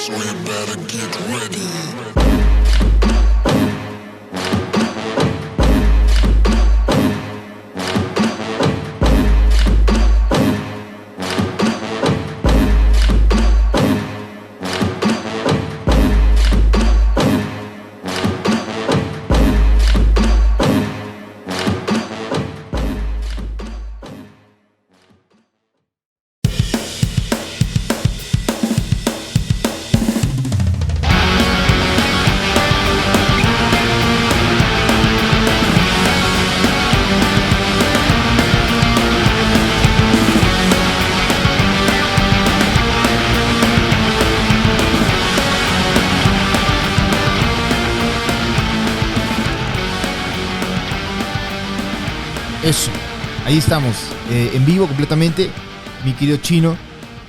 so you better get ready. Eso, ahí estamos, en vivo completamente, mi querido Chino.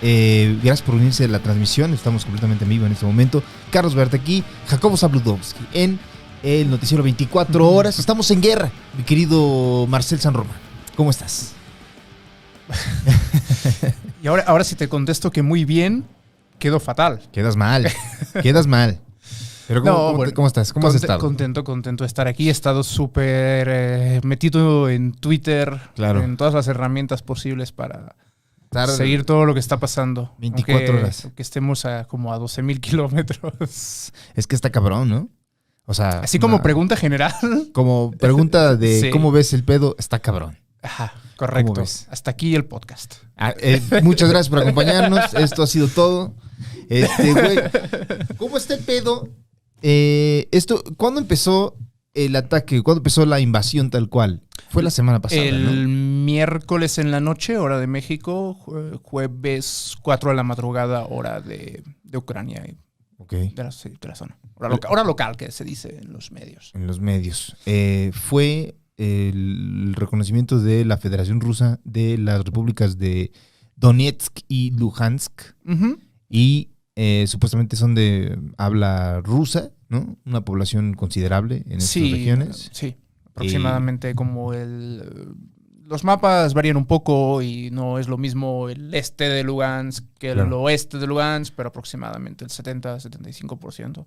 Gracias por unirse a la transmisión, estamos completamente en vivo en este momento. Carlos Berta aquí, Jacobo Zabludovsky en el noticiero 24 horas. Estamos en guerra, mi querido Marcel San Román. ¿Cómo estás? Y ahora si te contesto que muy bien, quedo fatal. Quedas mal. Pero ¿cómo estás? ¿Cómo has estado? Contento de estar aquí. He estado súper metido en Twitter, claro, en todas las herramientas posibles para seguir todo lo que está pasando. 24 horas. Aunque estemos como a 12,000 kilómetros. Es que está cabrón, ¿no? O sea, así como pregunta general. Como pregunta de sí, ¿cómo ves el pedo? Está cabrón. Ajá, correcto. Hasta aquí el podcast. Muchas gracias por acompañarnos. Esto ha sido todo. Güey, ¿cómo está el pedo? ¿Cuándo empezó el ataque? ¿Cuándo empezó la invasión tal cual? Fue la semana pasada, el ¿no? Miércoles en la noche, hora de México, jueves 4 de la madrugada, hora de Ucrania. Okay. De la zona. Hora local, que se dice en los medios. En los medios. Fue el reconocimiento de la Federación Rusa de las repúblicas de Donetsk y Luhansk. Uh-huh. Y supuestamente son de habla rusa, ¿no? Una población considerable en estas regiones. Sí, aproximadamente como los mapas varían un poco y no es lo mismo el este de Lugansk que el oeste de Lugansk, pero aproximadamente el 70-75%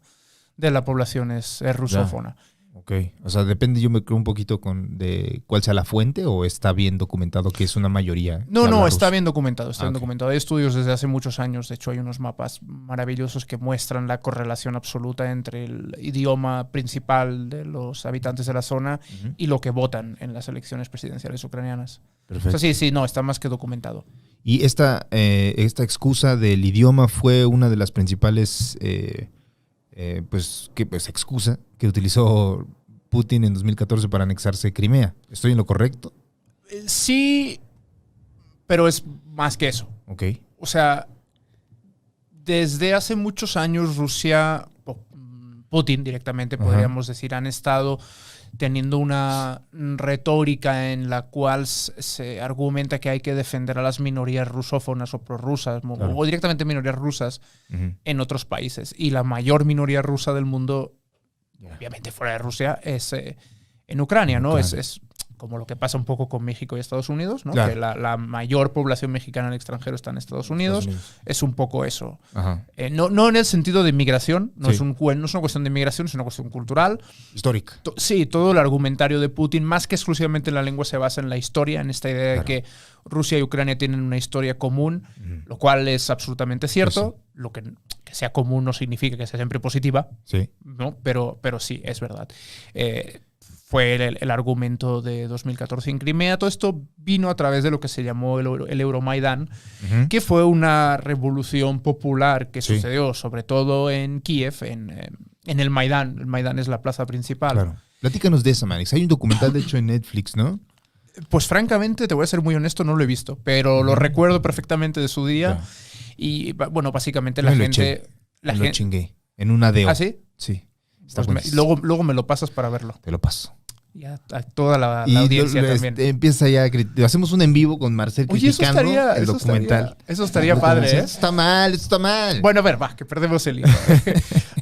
de la población es rusófona. Ok, o sea, depende, yo me creo un poquito de cuál sea la fuente, o está bien documentado que es una mayoría. No, está bien documentado, bien documentado. Hay estudios desde hace muchos años, de hecho hay unos mapas maravillosos que muestran la correlación absoluta entre el idioma principal de los habitantes de la zona y lo que votan en las elecciones presidenciales ucranianas. Perfecto. O sea, sí, está más que documentado. Y esta excusa del idioma fue una de las principales excusa que utilizó Putin en 2014 para anexarse Crimea. ¿Estoy en lo correcto? Sí, pero es más que eso. Ok. O sea, desde hace muchos años Rusia, Putin directamente, podríamos decir, han estado teniendo una retórica en la cual se argumenta que hay que defender a las minorías rusófonas o prorrusas, o directamente minorías rusas en otros países. Y la mayor minoría rusa del mundo, obviamente fuera de Rusia, es en Ucrania, ¿no? Es como lo que pasa un poco con México y Estados Unidos, ¿no? Claro. Que la mayor población mexicana en el extranjero está en Estados Unidos. Es un poco eso. No en el sentido de migración, no es una cuestión de migración, es una cuestión cultural. Histórica. Sí, todo el argumentario de Putin, más que exclusivamente en la lengua, se basa en la historia, en esta idea de que Rusia y Ucrania tienen una historia común, lo cual es absolutamente cierto. Sí. Lo que sea común no significa que sea siempre positiva, ¿no? Pero sí, es verdad. Fue el argumento de 2014 en Crimea. Todo esto vino a través de lo que se llamó el Euromaidán, que fue una revolución popular que sucedió sobre todo en Kiev, en el Maidán. El Maidán es la plaza principal. Claro. Platícanos de esa, Manix. Hay un documental, de hecho, en Netflix, ¿no? Pues francamente, te voy a ser muy honesto, no lo he visto, pero lo recuerdo perfectamente de su día. Claro. Y bueno, básicamente la gente... Lo chingué. En una DO. ¿Ah, sí? Sí. Pues luego me lo pasas para verlo. Te lo paso. Y a toda la audiencia también. Empieza ya hacemos un en vivo con Marcel criticando el documental. Eso estaría padre, ¿eh? Eso está mal. Bueno, a ver, que perdemos el hilo.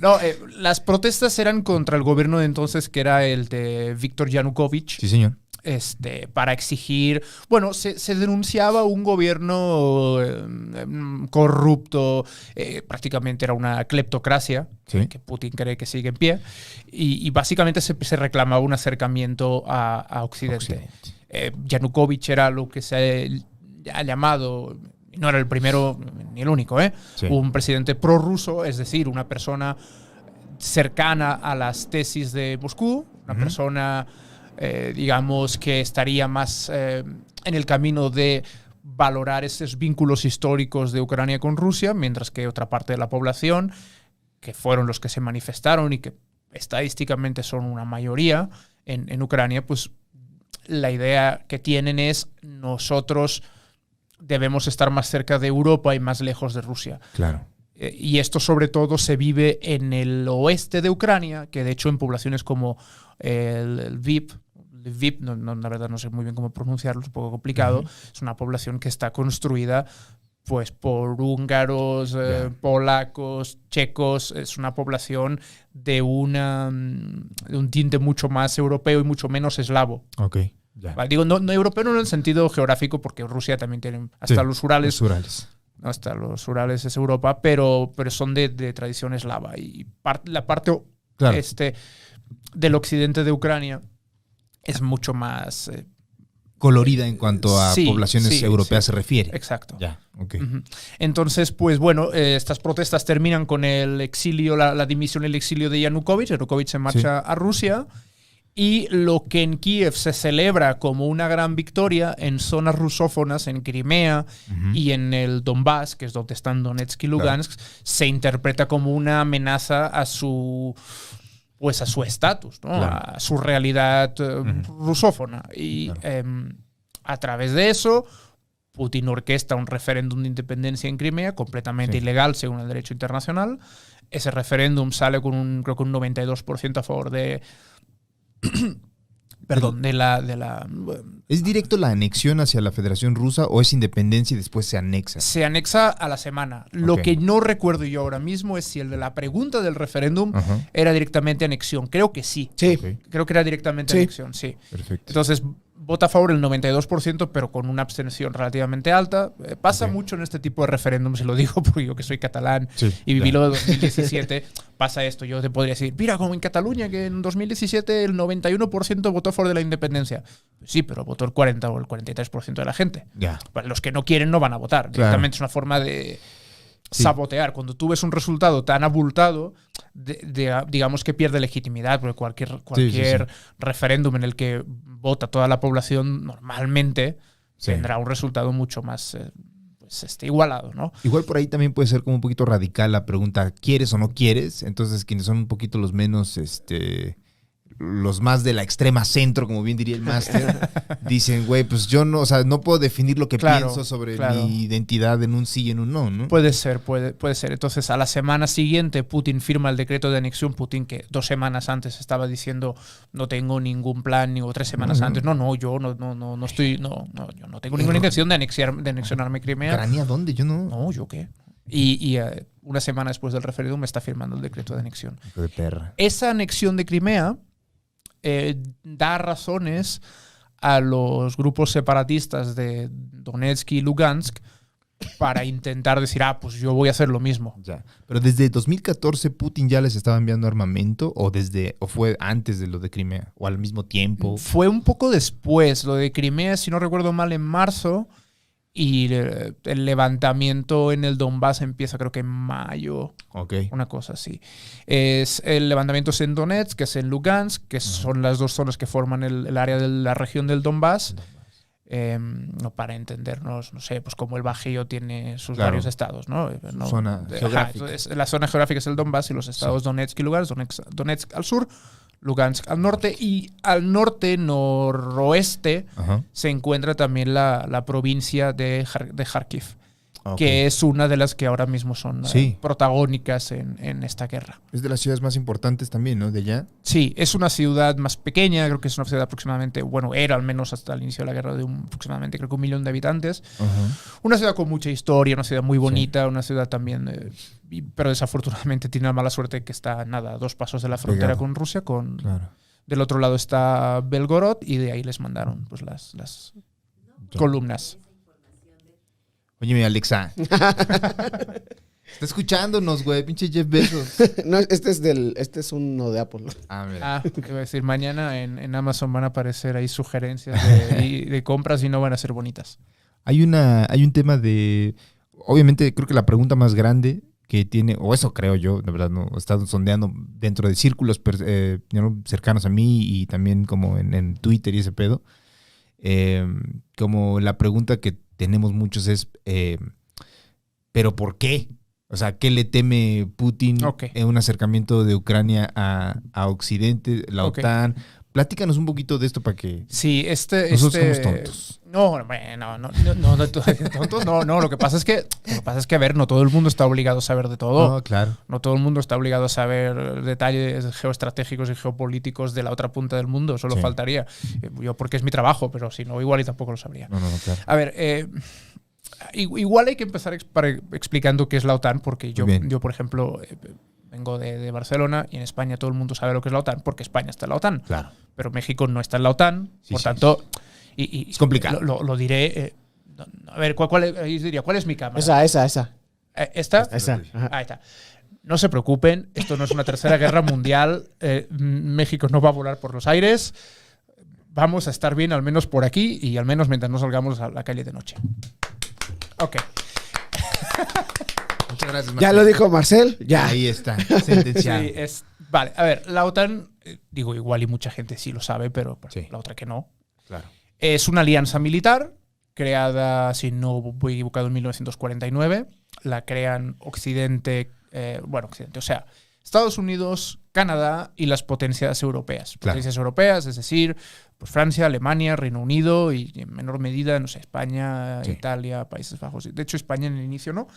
No, las protestas eran contra el gobierno de entonces, que era el de Víctor Yanukovych. Sí, señor. para exigir. Bueno, se denunciaba un gobierno corrupto, prácticamente era una cleptocracia, Sí. que Putin cree que sigue en pie, y básicamente se reclamaba un acercamiento a Occidente. Yanukovych era lo que se ha llamado, no era el primero ni el único, Sí. un presidente prorruso, es decir, una persona cercana a las tesis de Moscú, una persona digamos que estaría más en el camino de valorar esos vínculos históricos de Ucrania con Rusia, mientras que otra parte de la población, que fueron los que se manifestaron y que estadísticamente son una mayoría en Ucrania, pues la idea que tienen es nosotros debemos estar más cerca de Europa y más lejos de Rusia. Claro. Y esto sobre todo se vive en el oeste de Ucrania, que de hecho en poblaciones como el Lviv, la verdad no sé muy bien cómo pronunciarlo, es un poco complicado, es una población que está construida pues por húngaros, polacos, checos, es una población de un tinte mucho más europeo y mucho menos eslavo. Ok, ya. Vale, digo, no europeo no en el sentido geográfico, porque Rusia también tiene hasta los Urales. Los Urales. Hasta los Urales es Europa, pero son de tradición eslava. Y la parte Claro. Del occidente de Ucrania es mucho más Colorida en cuanto a sí, poblaciones sí, europeas sí. se refiere. Exacto. Ya, ok. Entonces, pues bueno, estas protestas terminan con el exilio, la dimisión y el exilio de Yanukovych. Yanukovych se marcha a Rusia. Y lo que en Kiev se celebra como una gran victoria en zonas rusófonas, en Crimea y en el Donbass, que es donde están Donetsk y Lugansk, se interpreta como una amenaza a su estatus, ¿no? Claro. A su realidad rusófona. Y a través de eso, Putin orquesta un referéndum de independencia en Crimea, completamente ilegal según el derecho internacional. Ese referéndum sale con creo que un 92% a favor de... Perdón, de la... ¿Es directo la anexión hacia la Federación Rusa o es independencia y después se anexa? Se anexa a la semana. Lo Ok. que no recuerdo yo ahora mismo es si el de la pregunta del referéndum era directamente anexión. Creo que sí. Sí. Ok, Creo que era directamente Sí. anexión, sí. perfecto. Entonces, vota a favor el 92%, pero con una abstención relativamente alta. Pasa Ok. mucho en este tipo de referéndums, y lo digo porque yo que soy catalán Sí, y viví claro. lo de 2017, pasa esto. Yo te podría decir, mira, como en Cataluña, que en 2017 el 91% votó a favor de la independencia. Sí, pero votó el 40 o el 43% de la gente. Ya. Para los que no quieren no van a votar. Claro. Directamente es una forma de Sí. sabotear. Cuando tú ves un resultado tan abultado, digamos que pierde legitimidad, porque cualquier referéndum en el que vota toda la población normalmente Sí. tendrá un resultado mucho más igualado, ¿no? Igual por ahí también puede ser como un poquito radical la pregunta, ¿quieres o no quieres? Entonces quienes son un poquito los menos, los más de la extrema centro, como bien diría el máster, dicen, güey, pues yo no, o sea, no puedo definir lo que Claro, pienso sobre claro. mi identidad en un sí y en un no, ¿no? Puede ser. Entonces, a la semana siguiente, Putin firma el decreto de anexión. Putin, que 2 semanas antes estaba diciendo no tengo ningún plan, o 3 semanas antes. No, yo no estoy, yo no tengo ninguna intención de anexionarme Crimea. ¿Ucrania dónde? Yo no. No, ¿yo qué? Y una semana después del referéndum está firmando el decreto de anexión. Hijo de perra. Esa anexión de Crimea da razones a los grupos separatistas de Donetsk y Lugansk para intentar decir, pues yo voy a hacer lo mismo. Ya. Pero desde 2014 Putin ya les estaba enviando armamento o fue antes de lo de Crimea o al mismo tiempo. Fue un poco después. Lo de Crimea, si no recuerdo mal, en marzo. Y el levantamiento en el Donbass empieza creo que en mayo. Ok. Una cosa así. El levantamiento es en Donetsk, que es en Lugansk, que son las dos zonas que forman el área de la región del Donbass. No, para entendernos, no sé, pues como el Bajío tiene sus varios estados, ¿no? Zona geográfica. Entonces, la zona geográfica es el Donbass y los estados Donetsk y Lugansk. Donetsk al sur, Lugansk al norte, y al norte, noroeste, se encuentra también la provincia de Kharkiv, que es una de las que ahora mismo son protagónicas en esta guerra. Es de las ciudades más importantes también, ¿no? De allá. Sí, es una ciudad más pequeña, creo que es una ciudad aproximadamente, era al menos hasta el inicio de la guerra de aproximadamente creo que 1 millón de habitantes. Una ciudad con mucha historia, una ciudad muy bonita, una ciudad también, pero desafortunadamente tiene la mala suerte que está a 2 pasos de la frontera con Rusia, con Del otro lado está Belgorod y de ahí les mandaron pues las columnas. Oye, mi Alexa. Está escuchándonos, güey. Pinche Jeff Bezos. No, este es uno de Apple. Ah, mira. Iba a decir, mañana en Amazon van a aparecer ahí sugerencias de compras y no van a ser bonitas. Hay un tema de... Obviamente, creo que la pregunta más grande que tiene, o eso creo yo, de verdad, no he estado sondeando dentro de círculos cercanos a mí y también como en Twitter y ese pedo. Como la pregunta que tenemos muchos es, ¿pero por qué? O sea, ¿qué le teme Putin en un acercamiento de Ucrania a Occidente, la OTAN? Platícanos un poquito de esto para que... Sí, nosotros somos tontos. No, tontos no. Lo que pasa es que, a ver, no todo el mundo está obligado a saber de todo. No, claro. No todo el mundo está obligado a saber detalles geoestratégicos y geopolíticos de la otra punta del mundo. Solo faltaría. Yo porque es mi trabajo, pero si no, igual y tampoco lo sabría. No, claro. A ver, igual hay que empezar explicando qué es la OTAN, porque yo por ejemplo... vengo de Barcelona y en España todo el mundo sabe lo que es la OTAN porque España está en la OTAN. Claro. Pero México no está en la OTAN. Por tanto, y es complicado. Lo diré. A ver, ¿cuál es mi cámara? Esa. ¿Esta? Esa. Ahí está. No se preocupen, esto no es una tercera guerra mundial. México no va a volar por los aires. Vamos a estar bien al menos por aquí y al menos mientras no salgamos a la calle de noche. Ok. Muchas gracias, Marcel. Ya lo dijo Marcel, ya. Ahí está, sentenciado. Sí, vale, a ver, la OTAN, digo igual y mucha gente sí lo sabe, pero la otra que no. Claro. Es una alianza militar creada, si no voy equivocado, en 1949. La crean Occidente, o sea, Estados Unidos, Canadá y las potencias europeas. Claro. Potencias europeas, es decir, pues Francia, Alemania, Reino Unido y en menor medida, no sé, España, Italia, Países Bajos. De hecho, España en el inicio no,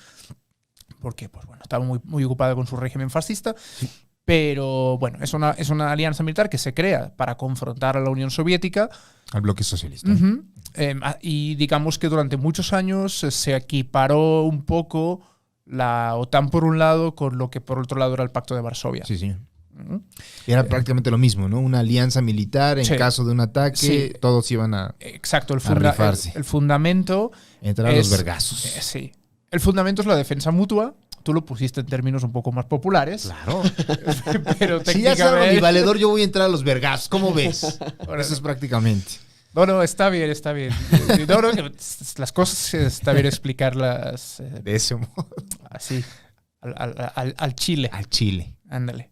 porque pues bueno, estaba muy ocupada con su régimen fascista. Sí. Pero bueno, es una alianza militar que se crea para confrontar a la Unión Soviética. Al bloque socialista. Uh-huh. Y digamos que durante muchos años se equiparó un poco la OTAN por un lado con lo que por otro lado era el Pacto de Varsovia. Sí, sí. Era prácticamente lo mismo, ¿no? Una alianza militar en caso de un ataque, todos iban a exacto, rifarse. El fundamento entrar a los vergazos. Sí. El fundamento es la defensa mutua. Tú lo pusiste en términos un poco más populares. Claro. Pero si ya sabes, mi valedor, yo voy a entrar a los vergazos. ¿Cómo ves? Eso es prácticamente. No, está bien. No, que las cosas está bien explicarlas. De ese modo. Así. Al chile. Al chile. Ándale.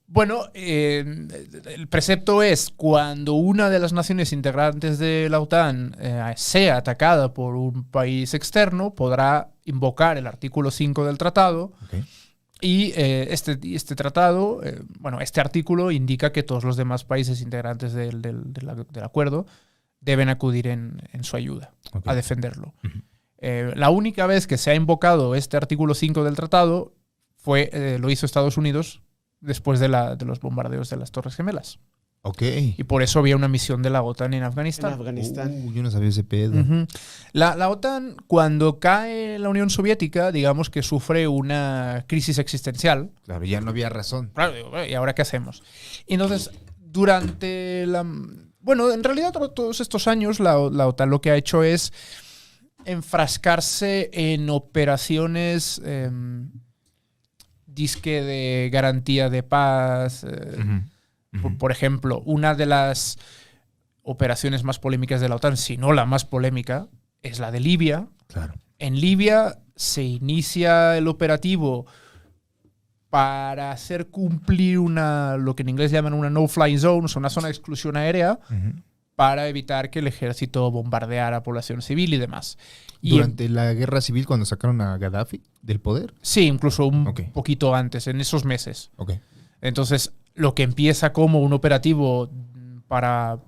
Bueno, el precepto es cuando una de las naciones integrantes de la OTAN sea atacada por un país externo, podrá invocar el artículo 5 del tratado. Okay. Y este tratado, este artículo indica que todos los demás países integrantes del acuerdo deben acudir en su ayuda a defenderlo. Uh-huh. La única vez que se ha invocado este artículo 5 del tratado lo hizo Estados Unidos después de los bombardeos de las Torres Gemelas. Ok. Y por eso había una misión de la OTAN en Afganistán. Yo no sabía ese pedo. Uh-huh. La OTAN, cuando cae la Unión Soviética, digamos que sufre una crisis existencial. Claro, ya no había razón. Claro, ¿y ahora qué hacemos? Y entonces, durante en realidad todos estos años la OTAN lo que ha hecho es enfrascarse en operaciones disque de garantía de paz. Uh-huh. Por ejemplo, una de las operaciones más polémicas de la OTAN, si no la más polémica, es la de Libia. Claro. En Libia se inicia el operativo para hacer cumplir lo que en inglés llaman una no-fly zone, o sea, una zona de exclusión aérea, uh-huh, para evitar que el ejército bombardeara población civil y demás. ¿Durante la guerra civil cuando sacaron a Gaddafi del poder? Sí, incluso un poquito antes, en esos meses. Okay. Entonces, lo que empieza como un operativo para,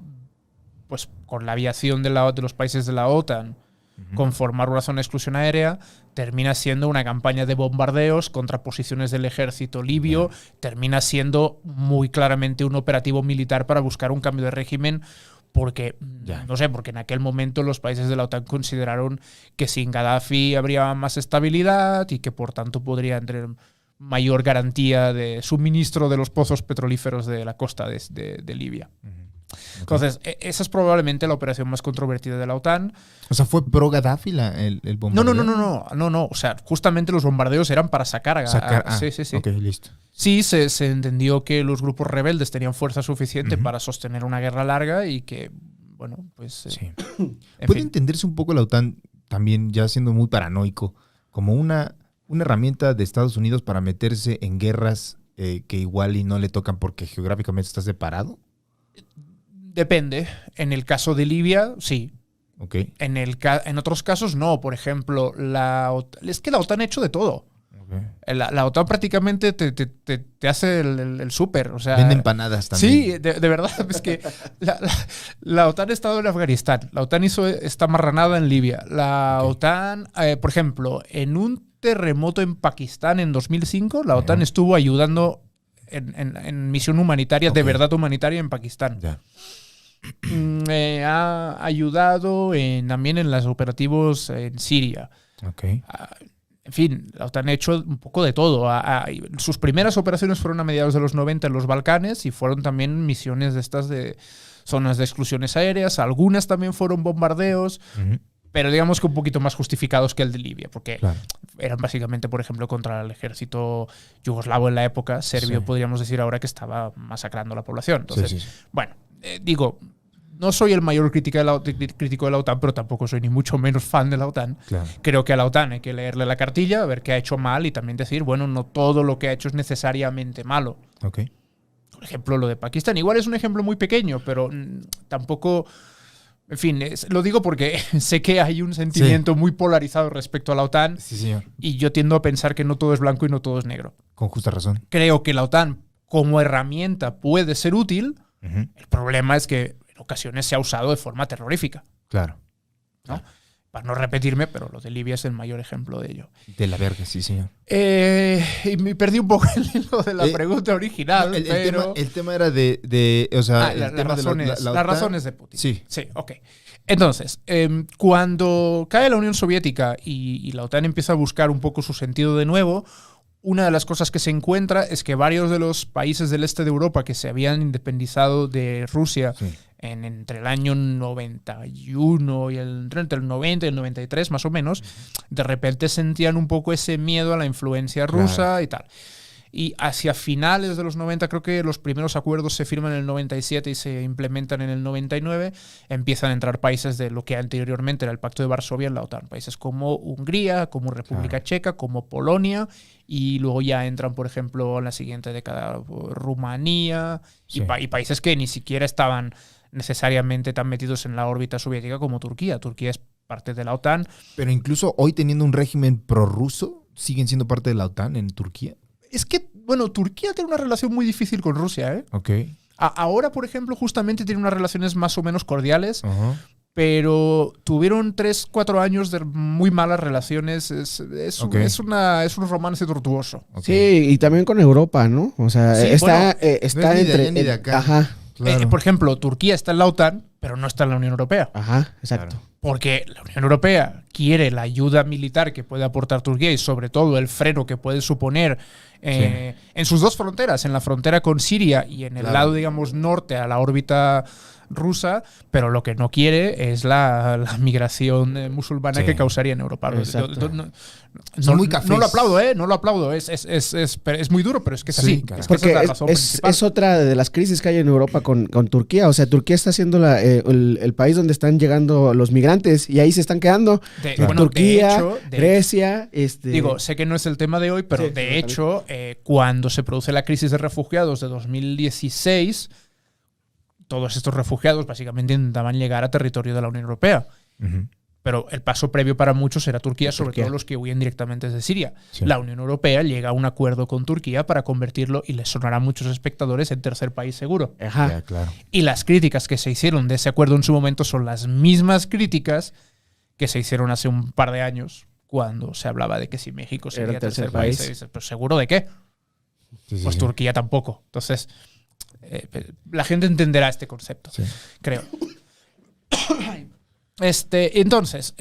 pues, con la aviación de los países de la OTAN, uh-huh, conformar una zona de exclusión aérea, termina siendo una campaña de bombardeos contra posiciones del ejército libio, termina siendo muy claramente un operativo militar para buscar un cambio de régimen, porque en aquel momento los países de la OTAN consideraron que sin Gaddafi habría más estabilidad y que por tanto podría mayor garantía de suministro de los pozos petrolíferos de la costa de Libia. Okay. Entonces, esa es probablemente la operación más controvertida de la OTAN. O sea, ¿fue pro Gaddafi el bombardeo? No. O sea, justamente los bombardeos eran para sacar a sí. Ok, listo. Sí, se entendió que los grupos rebeldes tenían fuerza suficiente para sostener una guerra larga y que, bueno, pues... Sí. ¿Puede entenderse un poco la OTAN, también ya siendo muy paranoico, como una herramienta de Estados Unidos para meterse en guerras que igual y no le tocan porque geográficamente está separado? Depende. En el caso de Libia, sí. Okay. En otros casos, no. Por ejemplo, es que la OTAN ha hecho de todo. Okay. La OTAN prácticamente te hace el súper. O sea, vende empanadas también. Sí, de verdad. Es que la OTAN ha estado en Afganistán. La OTAN hizo esta marranada en Libia. La OTAN, por ejemplo, en un terremoto en Pakistán en 2005, la OTAN estuvo ayudando en misión humanitaria, de verdad humanitaria, en Pakistán. Ya. Ha ayudado también en los operativos en Siria. Okay. En fin, la OTAN ha hecho un poco de todo. Sus primeras operaciones fueron a mediados de los 90 en los Balcanes y fueron también misiones de estas de zonas de exclusiones aéreas. Algunas también fueron bombardeos, pero digamos que un poquito más justificados que el de Libia, porque eran básicamente, por ejemplo, contra el ejército yugoslavo en la época, serbio, podríamos decir ahora, que estaba masacrando a la población. Entonces, bueno, digo... No soy el mayor crítico de la OTAN, pero tampoco soy ni mucho menos fan de la OTAN. Claro. Creo que a la OTAN hay que leerle la cartilla, ver qué ha hecho mal y también decir, bueno, no todo lo que ha hecho es necesariamente malo. Okay. Por ejemplo, lo de Pakistán. Igual es un ejemplo muy pequeño, pero tampoco... En fin, lo digo porque sé que hay un sentimiento muy polarizado respecto a la OTAN. Sí, señor. Y yo tiendo a pensar que no todo es blanco y no todo es negro. Con justa razón. Creo que la OTAN como herramienta puede ser útil. El problema es que en ocasiones se ha usado de forma terrorífica. Claro. ¿No? Para no repetirme, pero lo de Libia es el mayor ejemplo de ello. De la verga, sí, señor. Y me perdí un poco el hilo de la pregunta original, pero... El tema era o sea, las la razones de Putin. Sí. Sí, ok. Entonces, cuando cae la Unión Soviética y la OTAN empieza a buscar un poco su sentido de nuevo, una de las cosas que se encuentra es que varios de los países del este de Europa que se habían independizado de Rusia entre el año 91 y entre el 90 y el 93 más o menos, de repente sentían un poco ese miedo a la influencia rusa y tal. Y hacia finales de los 90, creo que los primeros acuerdos se firman en el 97 y se implementan en el 99, empiezan a entrar países de lo que anteriormente era el Pacto de Varsovia en la OTAN. Países como Hungría, como República Checa, como Polonia, y luego ya entran, por ejemplo, en la siguiente década Rumanía y países que ni siquiera estaban necesariamente tan metidos en la órbita soviética como Turquía. Turquía es parte de la OTAN. Pero incluso hoy, teniendo un régimen prorruso, ¿siguen siendo parte de la OTAN en Turquía? Es que, bueno, Turquía tiene una relación muy difícil con Rusia, ¿eh? Ok. Ahora, por ejemplo, justamente tiene unas relaciones más o menos cordiales, pero tuvieron 3-4 años de muy malas relaciones. Es un romance tortuoso. Okay. Sí, y también con Europa, ¿no? O sea, está no entre... ni de acá. Ajá. Claro. Por ejemplo, Turquía está en la OTAN, pero no está en la Unión Europea. Ajá, exacto. Claro. Porque la Unión Europea quiere la ayuda militar que puede aportar Turquía y sobre todo el freno que puede suponer en sus dos fronteras, en la frontera con Siria y en el lado, digamos, norte a la órbita rusa, pero lo que no quiere es la migración musulmana que causaría en Europa. No lo aplaudo, ¿eh? No lo aplaudo. Es muy duro, pero es que es así. Claro. Es que porque esa es la razón principal. es otra de las crisis que hay en Europa con Turquía. O sea, Turquía está siendo el país donde están llegando los migrantes y ahí se están quedando. Turquía, Grecia. Digo, sé que no es el tema de hoy, pero de hecho, cuando se produce la crisis de refugiados de 2016, todos estos refugiados básicamente intentaban llegar a territorio de la Unión Europea. Pero el paso previo para muchos era Turquía, sobre todo los que huyen directamente desde Siria. Sí. La Unión Europea llega a un acuerdo con Turquía para convertirlo, y les sonará a muchos espectadores, en tercer país seguro. Ajá. Ya, claro. Y las críticas que se hicieron de ese acuerdo en su momento son las mismas críticas que se hicieron hace un par de años cuando se hablaba de que si México sería tercer país. ¿Pero seguro de qué? Pues Turquía tampoco. Entonces, la gente entenderá este concepto, creo. Entonces,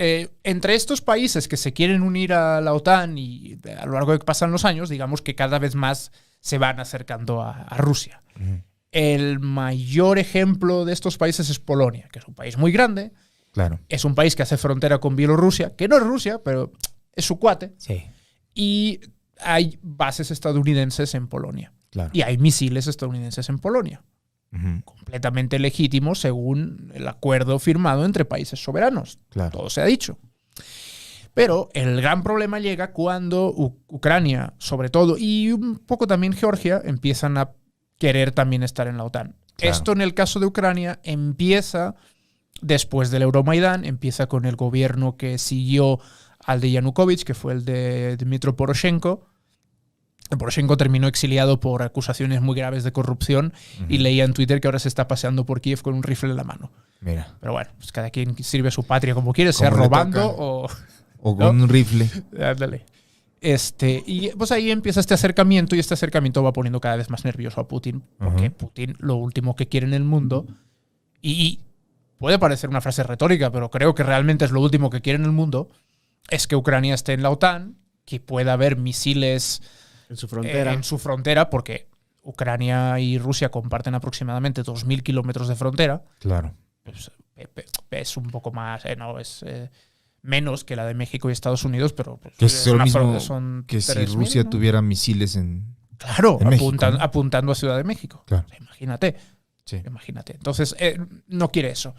entre estos países que se quieren unir a la OTAN y a lo largo de que pasan los años, digamos que cada vez más se van acercando a Rusia. El mayor ejemplo de estos países es Polonia, que es un país muy grande. Claro. Es un país que hace frontera con Bielorrusia, que no es Rusia, pero es su cuate. Sí. Y hay bases estadounidenses en Polonia. Claro. Y hay misiles estadounidenses en Polonia. Ujú. Completamente legítimo según el acuerdo firmado entre países soberanos. Claro. Todo se ha dicho. Pero el gran problema llega cuando Ucrania, sobre todo, y un poco también Georgia, empiezan a querer también estar en la OTAN. Claro. Esto en el caso de Ucrania empieza después del Euromaidán, empieza con el gobierno que siguió al de Yanukovych, que fue el de Dmytro Poroshenko. Poroshenko terminó exiliado por acusaciones muy graves de corrupción y leía en Twitter que ahora se está paseando por Kiev con un rifle en la mano. Mira. Pero bueno, pues cada quien sirve a su patria como quiere, Como sea le robando toca. o Con un rifle. ándale. Y pues ahí empieza este acercamiento y este acercamiento va poniendo cada vez más nervioso a Putin, porque Putin lo último que quiere en el mundo, y puede parecer una frase retórica, pero creo que realmente es lo último que quiere en el mundo, es que Ucrania esté en la OTAN, que pueda haber misiles En su frontera. en su frontera, porque Ucrania y Rusia comparten aproximadamente 2.000 kilómetros de frontera. Claro. Pues, es un poco más, no es menos que la de México y Estados Unidos, pero pues, Que es lo mismo son que si 3.000, Rusia ¿no? tuviera misiles en... Claro, en México, ¿no? apuntando a Ciudad de México. Claro. O sea, imagínate. Sí. Imagínate. Entonces, no quiere eso.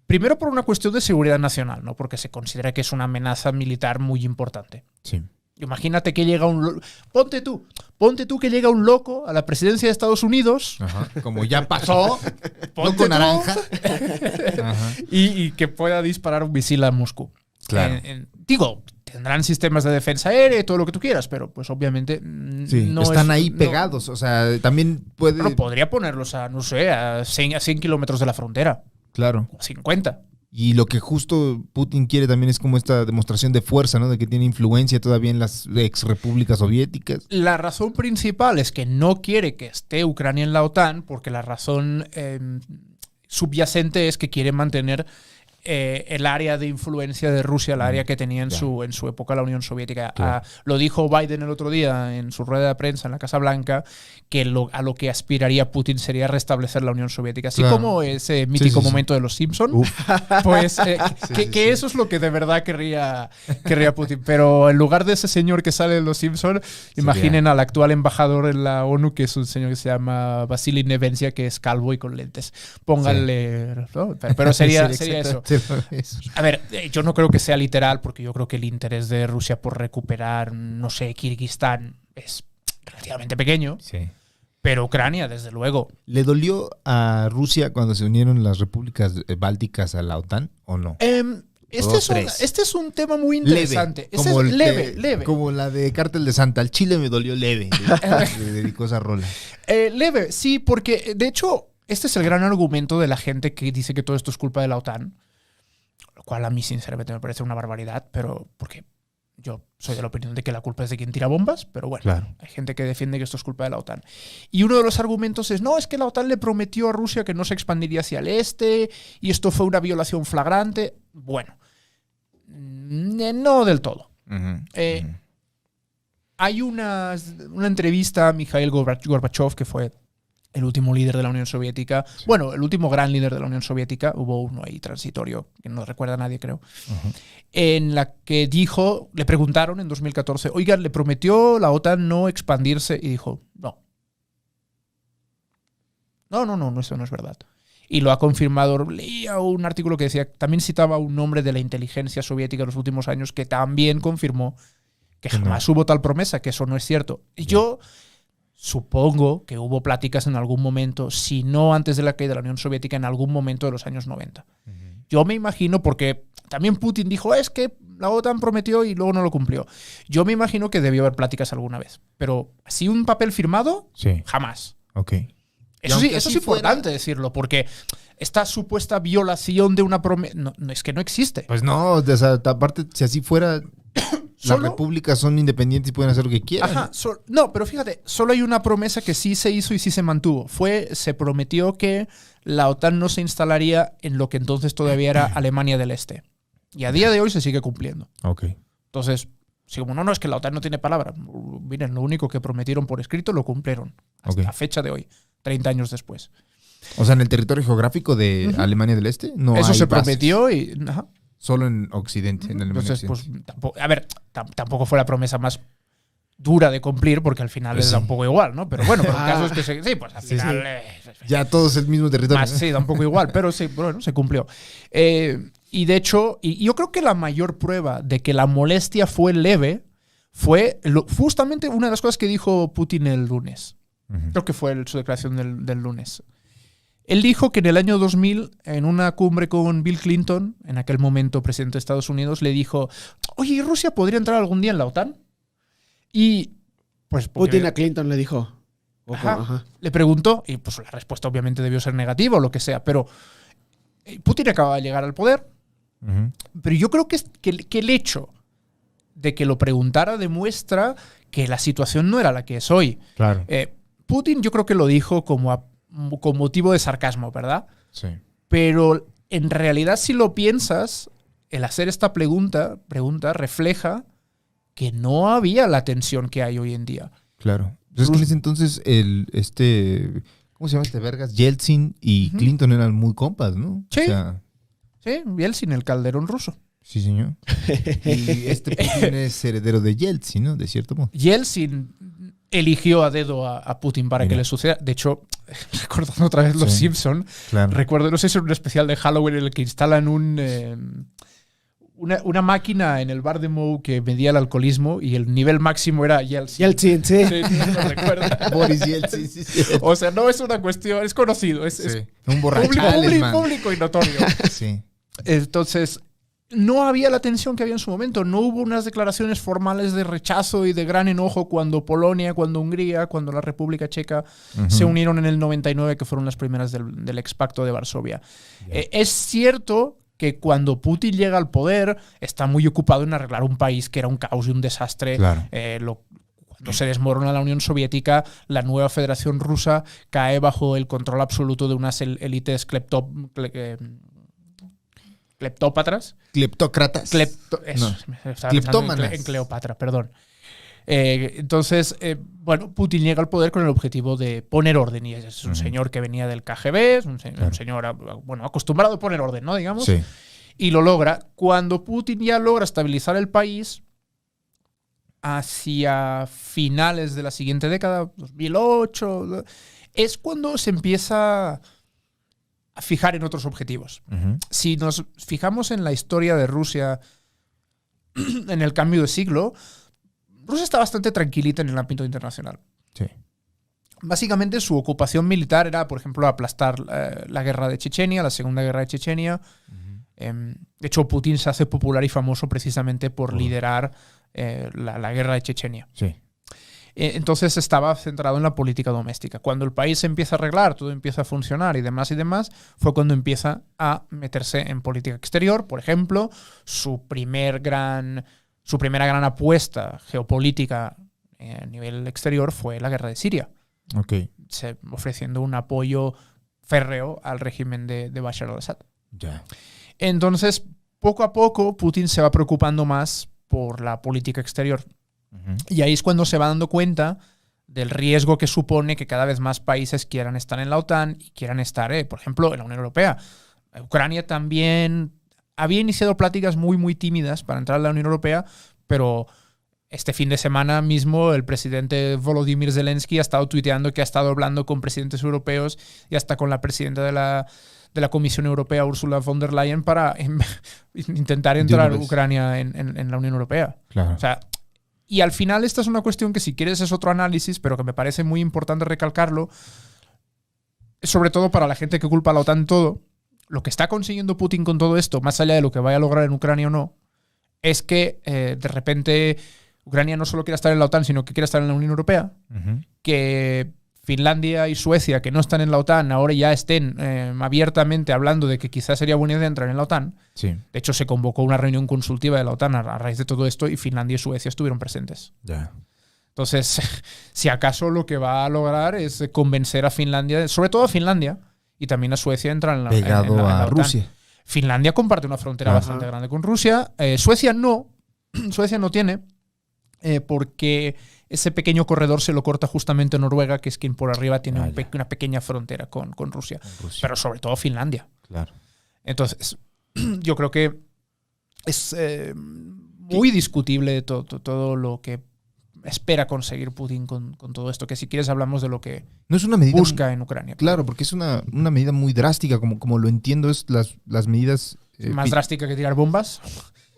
Primero por una cuestión de seguridad nacional, ¿no? Porque se considera que es una amenaza militar muy importante. Sí. Imagínate que llega Ponte tú que llega un loco a la presidencia de Estados Unidos. Ajá. Como ya pasó. Ponte Loco tú. naranja. Ajá. Y que pueda disparar un misil a Moscú. Claro. Digo, tendrán sistemas de defensa aérea y todo lo que tú quieras, pero pues obviamente Sí, no están ahí no- pegados. O sea, también puede... Pero podría ponerlos a, no sé, a 100 kilómetros de la frontera. Claro. O a 50. Y lo que justo Putin quiere también es como esta demostración de fuerza, ¿no? De que tiene influencia todavía en las ex repúblicas soviéticas. La razón principal es que no quiere que esté Ucrania en la OTAN, porque la razón subyacente es que quiere mantener el área de influencia de Rusia, el área que tenía en su época la Unión Soviética. Claro. Lo dijo Biden el otro día en su rueda de prensa en la Casa Blanca, que a lo que aspiraría Putin sería restablecer la Unión Soviética. Así Claro. como ese mítico sí. momento de los Simpsons. Pues que eso es lo que de verdad querría Putin. Pero en lugar de ese señor que sale en los Simpsons, imaginen al actual embajador en la ONU, que es un señor que se llama Vasily Nevencia, que es calvo y con lentes. Pónganle... ¿no? Pero sería eso. A ver, yo no creo que sea literal, porque yo creo que el interés de Rusia por recuperar, no sé, Kirguistán es relativamente pequeño, Sí. pero Ucrania, desde luego. ¿Le dolió a Rusia cuando se unieron las repúblicas bálticas a la OTAN o no? Este es un tema muy interesante. Leve. Como la de Cártel de Santa. El Chile me dolió leve. Le dedicó esa rola. Leve, sí, porque de hecho, este es el gran argumento de la gente que dice que todo esto es culpa de la OTAN, lo cual a mí sinceramente me parece una barbaridad, pero porque yo soy de la opinión de que la culpa es de quien tira bombas, pero bueno, Claro. hay gente que defiende que esto es culpa de la OTAN. Y uno de los argumentos es, no, es que la OTAN le prometió a Rusia que no se expandiría hacia el este y esto fue una violación flagrante. Bueno, no del todo. Hay una entrevista a Mikhail Gorbachev, que fue el último líder de la Unión Soviética. Sí. Bueno, el último gran líder de la Unión Soviética. Hubo uno ahí transitorio, que no recuerda a nadie, creo. En la que dijo, le preguntaron en 2014, oiga, ¿le prometió la OTAN no expandirse? Y dijo, no. No, eso no es verdad. Y lo ha confirmado. Leía un artículo que decía, también citaba un nombre de la inteligencia soviética en los últimos años que también confirmó que jamás hubo tal promesa, que eso no es cierto. Y yo supongo que hubo pláticas en algún momento, si no antes de la caída de la Unión Soviética, en algún momento de los años 90. Yo me imagino, porque también Putin dijo, es que la OTAN prometió y luego no lo cumplió. Yo me imagino que debió haber pláticas alguna vez. Pero así un papel firmado, jamás. Ok. Eso sí, eso es importante decirlo, porque esta supuesta violación de una promesa no, es que no existe. Pues no, o sea, aparte, si así fuera, las repúblicas son independientes y pueden hacer lo que quieran. Ajá, no, pero fíjate, solo hay una promesa que sí se hizo y sí se mantuvo. Se prometió que la OTAN no se instalaría en lo que entonces todavía era Alemania del Este. Y a día de hoy se sigue cumpliendo. Ok. Entonces, si como no, es que la OTAN no tiene palabra. Miren, lo único que prometieron por escrito lo cumplieron. Hasta la fecha de hoy, 30 años después. O sea, en el territorio geográfico de Alemania del Este no Eso hay se bases. prometió y... Ajá. Solo en Occidente, en Alemania Entonces, Occidente. pues, tampoco fue la promesa más dura de cumplir, porque al final Pues les da sí. un poco igual, ¿no? Pero bueno, pero el caso es que sí, pues al Sí, final... Ya todo es el mismo territorio. Sí, da un poco igual, pero sí, bueno, se cumplió. Y de hecho, y yo creo que la mayor prueba de que la molestia fue leve fue justamente una de las cosas que dijo Putin el lunes. Creo que fue su declaración del lunes. Él dijo que en el año 2000, en una cumbre con Bill Clinton, en aquel momento presidente de Estados Unidos, le dijo, oye, ¿y Rusia podría entrar algún día en la OTAN? Y pues... Putin a Clinton le dijo. Le preguntó, y pues la respuesta obviamente debió ser negativa o lo que sea, pero Putin acaba de llegar al poder. Pero yo creo que el hecho de que lo preguntara demuestra que la situación no era la que es hoy. Claro. Putin yo creo que lo dijo con motivo de sarcasmo, ¿verdad? Sí. Pero en realidad, si lo piensas, el hacer esta pregunta refleja que no había la tensión que hay hoy en día. Claro. Pues es que en ese entonces ¿cómo se llama este vergas? Yeltsin y Clinton eran muy compas, ¿no? Sí. O sea, Sí, Yeltsin, el Calderón ruso. sí, señor. Y Putin es heredero de Yeltsin, ¿no? De cierto modo. Yeltsin eligió a dedo a Putin para que le suceda. De hecho, recordando otra vez Los Simpson, Claro. recuerdo, no sé si es un especial de Halloween en el que instalan una máquina en el bar de Moe que medía el alcoholismo y el nivel máximo era Yeltsin. Yeltsin, sí. Sí, no recuerdo. Boris Yeltsin, sí, sí. O sea, no es una cuestión, es conocido, es Un borrachales, man. público y notorio. Sí. Entonces, no había la tensión que había en su momento. No hubo unas declaraciones formales de rechazo y de gran enojo cuando Polonia, cuando Hungría, cuando la República Checa se unieron en el 99, que fueron las primeras del expacto de Varsovia. Es cierto que cuando Putin llega al poder está muy ocupado en arreglar un país que era un caos y un desastre. Claro. Cuando se desmorona la Unión Soviética, la nueva Federación Rusa cae bajo el control absoluto de unas élites cleptópatras. Cleptócratas. Cleptómanas. En Cleopatra, perdón. Entonces, bueno, Putin llega al poder con el objetivo de poner orden. Y es un señor que venía del KGB, es un señor bueno, acostumbrado a poner orden, ¿no? Digamos. Sí. Y lo logra. Cuando Putin ya logra estabilizar el país, hacia finales de la siguiente década, 2008, es cuando se empieza a fijar en otros objetivos. Si nos fijamos en la historia de Rusia en el cambio de siglo, Rusia está bastante tranquilita en el ámbito internacional. Sí. Básicamente su ocupación militar era, por ejemplo, aplastar la guerra de Chechenia, la segunda guerra de Chechenia. De hecho, Putin se hace popular y famoso precisamente por liderar la guerra de Chechenia. Sí. Entonces estaba centrado en la política doméstica. Cuando el país se empieza a arreglar, todo empieza a funcionar y demás, fue cuando empieza a meterse en política exterior. Por ejemplo, su primera gran apuesta geopolítica a nivel exterior fue la guerra de Siria. Ok. Ofreciendo un apoyo férreo al régimen de Bashar al-Assad. Ya. Entonces, poco a poco, Putin se va preocupando más por la política exterior. Y ahí es cuando se va dando cuenta del riesgo que supone que cada vez más países quieran estar en la OTAN y quieran estar, por ejemplo, en la Unión Europea. Ucrania también había iniciado pláticas muy, muy tímidas para entrar a la Unión Europea, pero este fin de semana mismo el presidente Volodymyr Zelensky ha estado tuiteando que ha estado hablando con presidentes europeos y hasta con la presidenta de la Comisión Europea, Ursula von der Leyen, para intentar entrar Ucrania en la Unión Europea. Claro. O sea, y al final esta es una cuestión que si quieres es otro análisis, pero que me parece muy importante recalcarlo, sobre todo para la gente que culpa a la OTAN todo. Lo que está consiguiendo Putin con todo esto, más allá de lo que vaya a lograr en Ucrania o no, es que de repente Ucrania no solo quiere estar en la OTAN, sino que quiere estar en la Unión Europea, que Finlandia y Suecia, que no están en la OTAN, ahora ya estén abiertamente hablando de que quizás sería buena idea entrar en la OTAN. Sí. De hecho, se convocó una reunión consultiva de la OTAN a raíz de todo esto y Finlandia y Suecia estuvieron presentes. Ya. Entonces, si acaso lo que va a lograr es convencer a Finlandia, sobre todo a Finlandia, y también a Suecia entra en la pegado en la a OTAN. Rusia. Finlandia comparte una frontera bastante grande con Rusia. Suecia no. Suecia no tiene, porque ese pequeño corredor se lo corta justamente Noruega, que es quien por arriba tiene una pequeña frontera con Rusia. Pero sobre todo Finlandia. Claro. Entonces, yo creo que es muy discutible todo lo que espera conseguir Putin con todo esto. Que si quieres hablamos de lo que no es una medida busca en Ucrania. Claro, porque es una medida muy drástica, como lo entiendo, es las medidas... ¿Más drástica que tirar bombas?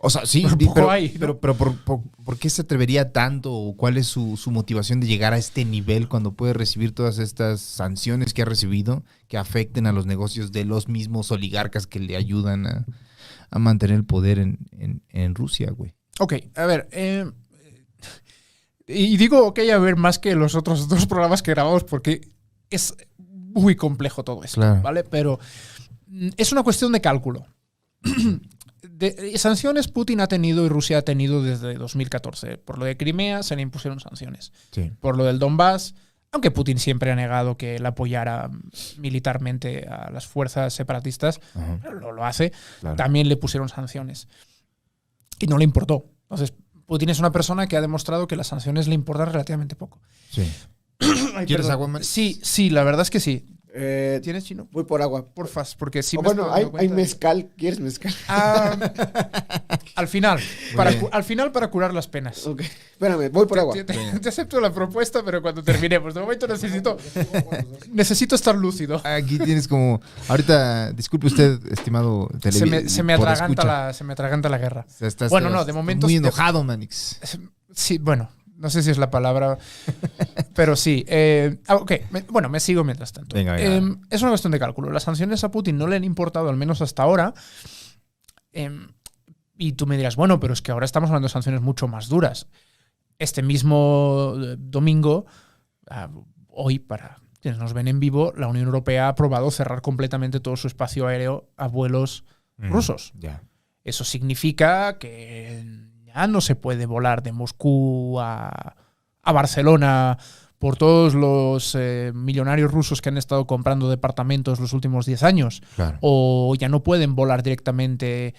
O sea, sí, pero ¿por qué se atrevería tanto? ¿O cuál es su motivación de llegar a este nivel cuando puede recibir todas estas sanciones que ha recibido que afecten a los negocios de los mismos oligarcas que le ayudan a mantener el poder en Rusia, güey? Ok, a ver... y digo ok, a ver, más que los otros 2 programas que grabamos, porque es muy complejo todo esto, claro. ¿vale? Pero es una cuestión de cálculo. Sanciones Putin ha tenido y Rusia ha tenido desde 2014. Por lo de Crimea se le impusieron sanciones. Sí. Por lo del Donbass, aunque Putin siempre ha negado que él apoyara militarmente a las fuerzas separatistas, lo hace, claro. También le pusieron sanciones. Y no le importó. Entonces, Putin es una persona que ha demostrado que las sanciones le importan relativamente poco. Sí. Ay, ¿Quieres agua, man? Sí, la verdad es que sí. ¿Tienes, Chino? Voy por agua. Porfas, porque sí. Bueno, hay mezcal. ¿Quieres mezcal? Al final. Al final para curar las penas. Ok. Espérame, voy por agua. Te acepto la propuesta, pero cuando terminemos. De momento necesito estar lúcido. Aquí tienes como... Ahorita, disculpe usted, estimado televidente. Se me atraganta la guerra. O sea, bueno, no, de momento... Muy enojado, Manix. Sí, bueno... No sé si es la palabra, pero sí. Ok, me sigo mientras tanto. Venga. Es una cuestión de cálculo. Las sanciones a Putin no le han importado, al menos hasta ahora. Y tú me dirás, bueno, pero es que ahora estamos hablando de sanciones mucho más duras. Este mismo domingo, hoy, para quienes nos ven en vivo, la Unión Europea ha aprobado cerrar completamente todo su espacio aéreo a vuelos rusos. Yeah. Eso significa que... no se puede volar de Moscú a Barcelona por todos los millonarios rusos que han estado comprando departamentos los últimos 10 años. Claro. O ya no pueden volar directamente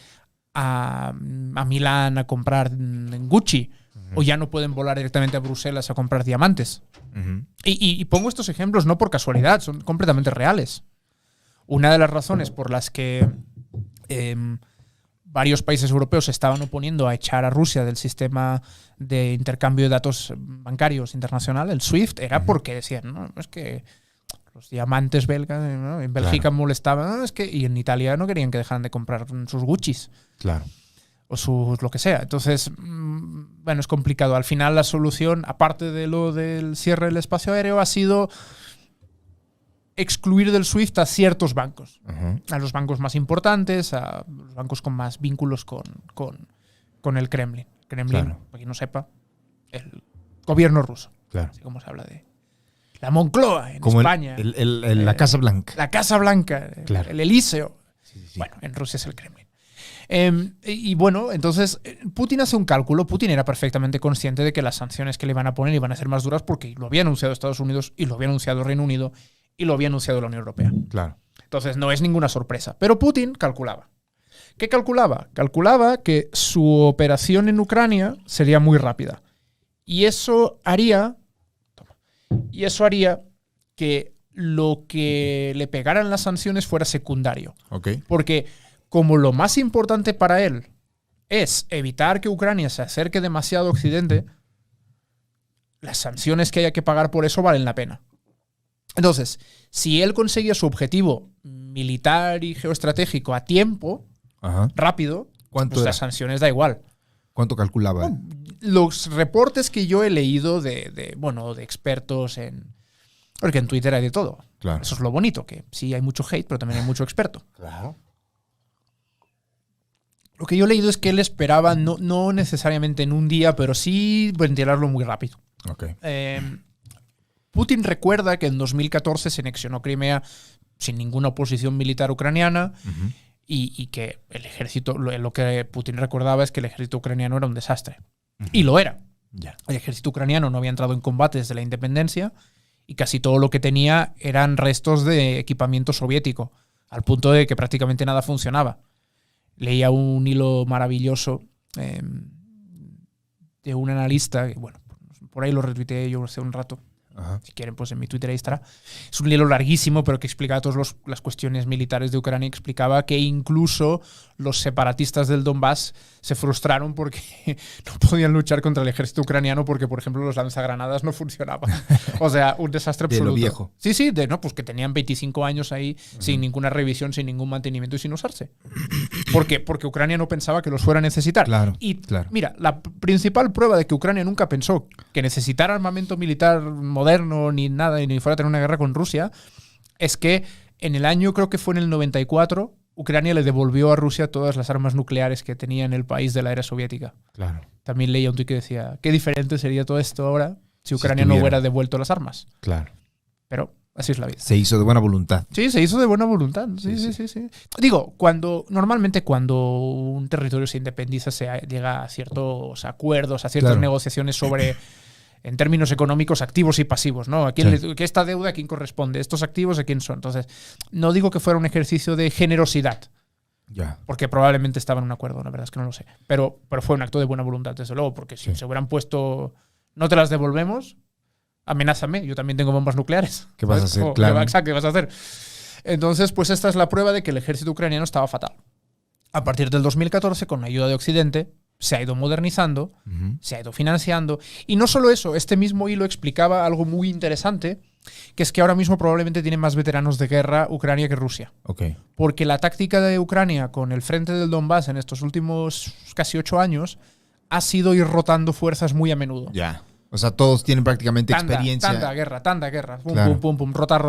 a Milán a comprar Gucci. O ya no pueden volar directamente a Bruselas a comprar diamantes. Y pongo estos ejemplos no por casualidad, son completamente reales. Una de las razones por las que... varios países europeos se estaban oponiendo a echar a Rusia del sistema de intercambio de datos bancarios internacional, el SWIFT, era porque decían, no, es que los diamantes belgas, ¿no? En Bélgica molestaban, no, es que, y en Italia no querían que dejaran de comprar sus Guccis. Claro. O sus lo que sea. Entonces, bueno, es complicado. Al final la solución, aparte de lo del cierre del espacio aéreo, ha sido excluir del SWIFT a ciertos bancos. A los bancos más importantes, a los bancos con más vínculos con el Kremlin. Kremlin, claro. Para quien no sepa, el gobierno ruso. Claro. Así como se habla de la Moncloa en como España. La Casa Blanca. La Casa Blanca, claro. El Elíseo. Sí. Bueno, en Rusia es el Kremlin. Y bueno, entonces Putin hace un cálculo. Putin era perfectamente consciente de que las sanciones que le iban a poner iban a ser más duras porque lo había anunciado Estados Unidos y lo había anunciado Reino Unido y lo había anunciado la Unión Europea. Claro. Entonces no es ninguna sorpresa. Pero Putin calculaba. ¿Qué calculaba? Calculaba que su operación en Ucrania sería muy rápida. Y eso haría que lo que le pegaran las sanciones fuera secundario. Okay. Porque como lo más importante para él es evitar que Ucrania se acerque demasiado a Occidente, las sanciones que haya que pagar por eso valen la pena. Entonces, si él conseguía su objetivo militar y geoestratégico a tiempo, rápido, ¿cuánto pues era? las sanciones da igual. ¿Cuánto calculaba? Los reportes que yo he leído de expertos porque en Twitter hay de todo. Claro. Eso es lo bonito, que sí hay mucho hate, pero también hay mucho experto. Claro. Lo que yo he leído es que él esperaba, no necesariamente en un día, pero sí ventilarlo muy rápido. Okay. Putin recuerda que en 2014 se anexionó Crimea sin ninguna oposición militar ucraniana y que el ejército, lo que Putin recordaba es que el ejército ucraniano era un desastre. Y lo era. Yeah. El ejército ucraniano no había entrado en combate desde la independencia y casi todo lo que tenía eran restos de equipamiento soviético, al punto de que prácticamente nada funcionaba. Leía un hilo maravilloso de un analista, que, bueno, por ahí lo retuiteé yo hace un rato. Ajá. Si quieren, pues en mi Twitter ahí estará. Es un hilo larguísimo, pero que explicaba todas las cuestiones militares de Ucrania. Explicaba que incluso los separatistas del Donbass se frustraron porque no podían luchar contra el ejército ucraniano porque, por ejemplo, los lanzagranadas no funcionaban. O sea, un desastre absoluto. De lo viejo. Sí, pues que tenían 25 años ahí sin ninguna revisión, sin ningún mantenimiento y sin usarse. ¿Por qué? Porque Ucrania no pensaba que los fuera a necesitar. Claro, Y claro. mira, la principal prueba de que Ucrania nunca pensó que necesitara armamento militar moderno ni nada, ni fuera a tener una guerra con Rusia, es que en el año, creo que fue en el 94, Ucrania le devolvió a Rusia todas las armas nucleares que tenía en el país de la era soviética. Claro. También leía un tuit que decía, qué diferente sería todo esto ahora si Ucrania estuviera. no hubiera devuelto las armas. Claro. Pero así es la vida. Se hizo de buena voluntad. Sí, se hizo de buena voluntad. Sí. Digo, normalmente cuando un territorio se independiza llega a ciertos acuerdos, a ciertas negociaciones sobre, en términos económicos, activos y pasivos, ¿no? ¿Qué esta deuda a quién corresponde? ¿Estos activos a quién son? Entonces, no digo que fuera un ejercicio de generosidad, Ya. porque probablemente estaba en un acuerdo, la verdad es que no lo sé. Pero fue un acto de buena voluntad, desde luego, porque si se hubieran puesto, no te las devolvemos, amenázame, yo también tengo bombas nucleares. ¿Qué vas a hacer? Claro. Exacto, ¿qué vas a hacer? Entonces, pues esta es la prueba de que el ejército ucraniano estaba fatal. A partir del 2014, con la ayuda de Occidente, se ha ido modernizando, se ha ido financiando. Y no solo eso, este mismo hilo explicaba algo muy interesante, que es que ahora mismo probablemente tiene más veteranos de guerra Ucrania que Rusia. Ok. Porque la táctica de Ucrania con el frente del Donbass en estos últimos casi 8 años ha sido ir rotando fuerzas muy a menudo. Ya. O sea, todos tienen prácticamente experiencia. Tanda, guerra. Pum, Claro. pum, rotar.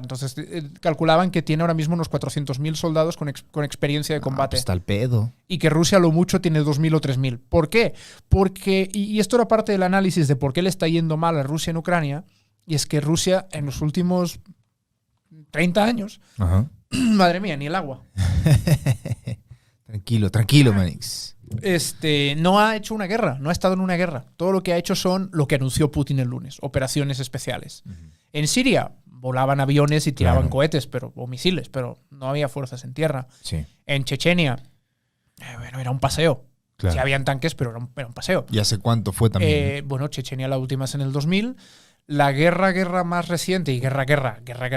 Entonces calculaban que tiene ahora mismo unos 400.000 soldados con experiencia de combate. Pues está el pedo. Y que Rusia lo mucho tiene 2.000 o 3.000. ¿Por qué? Porque, y esto era parte del análisis de por qué le está yendo mal a Rusia en Ucrania, y es que Rusia en los últimos 30 años, Ajá. madre mía, ni el agua. Tranquilo, Manix. No ha hecho una guerra, no ha estado en una guerra. Todo lo que ha hecho son lo que anunció Putin el lunes, operaciones especiales. En Siria volaban aviones y tiraban cohetes o misiles, pero no había fuerzas en tierra. Sí. En Chechenia, era un paseo. Claro. Sí habían tanques, pero era un paseo. ¿Y hace cuánto fue también? Bueno, Chechenia la última es en el 2000. La guerra más reciente, y guerra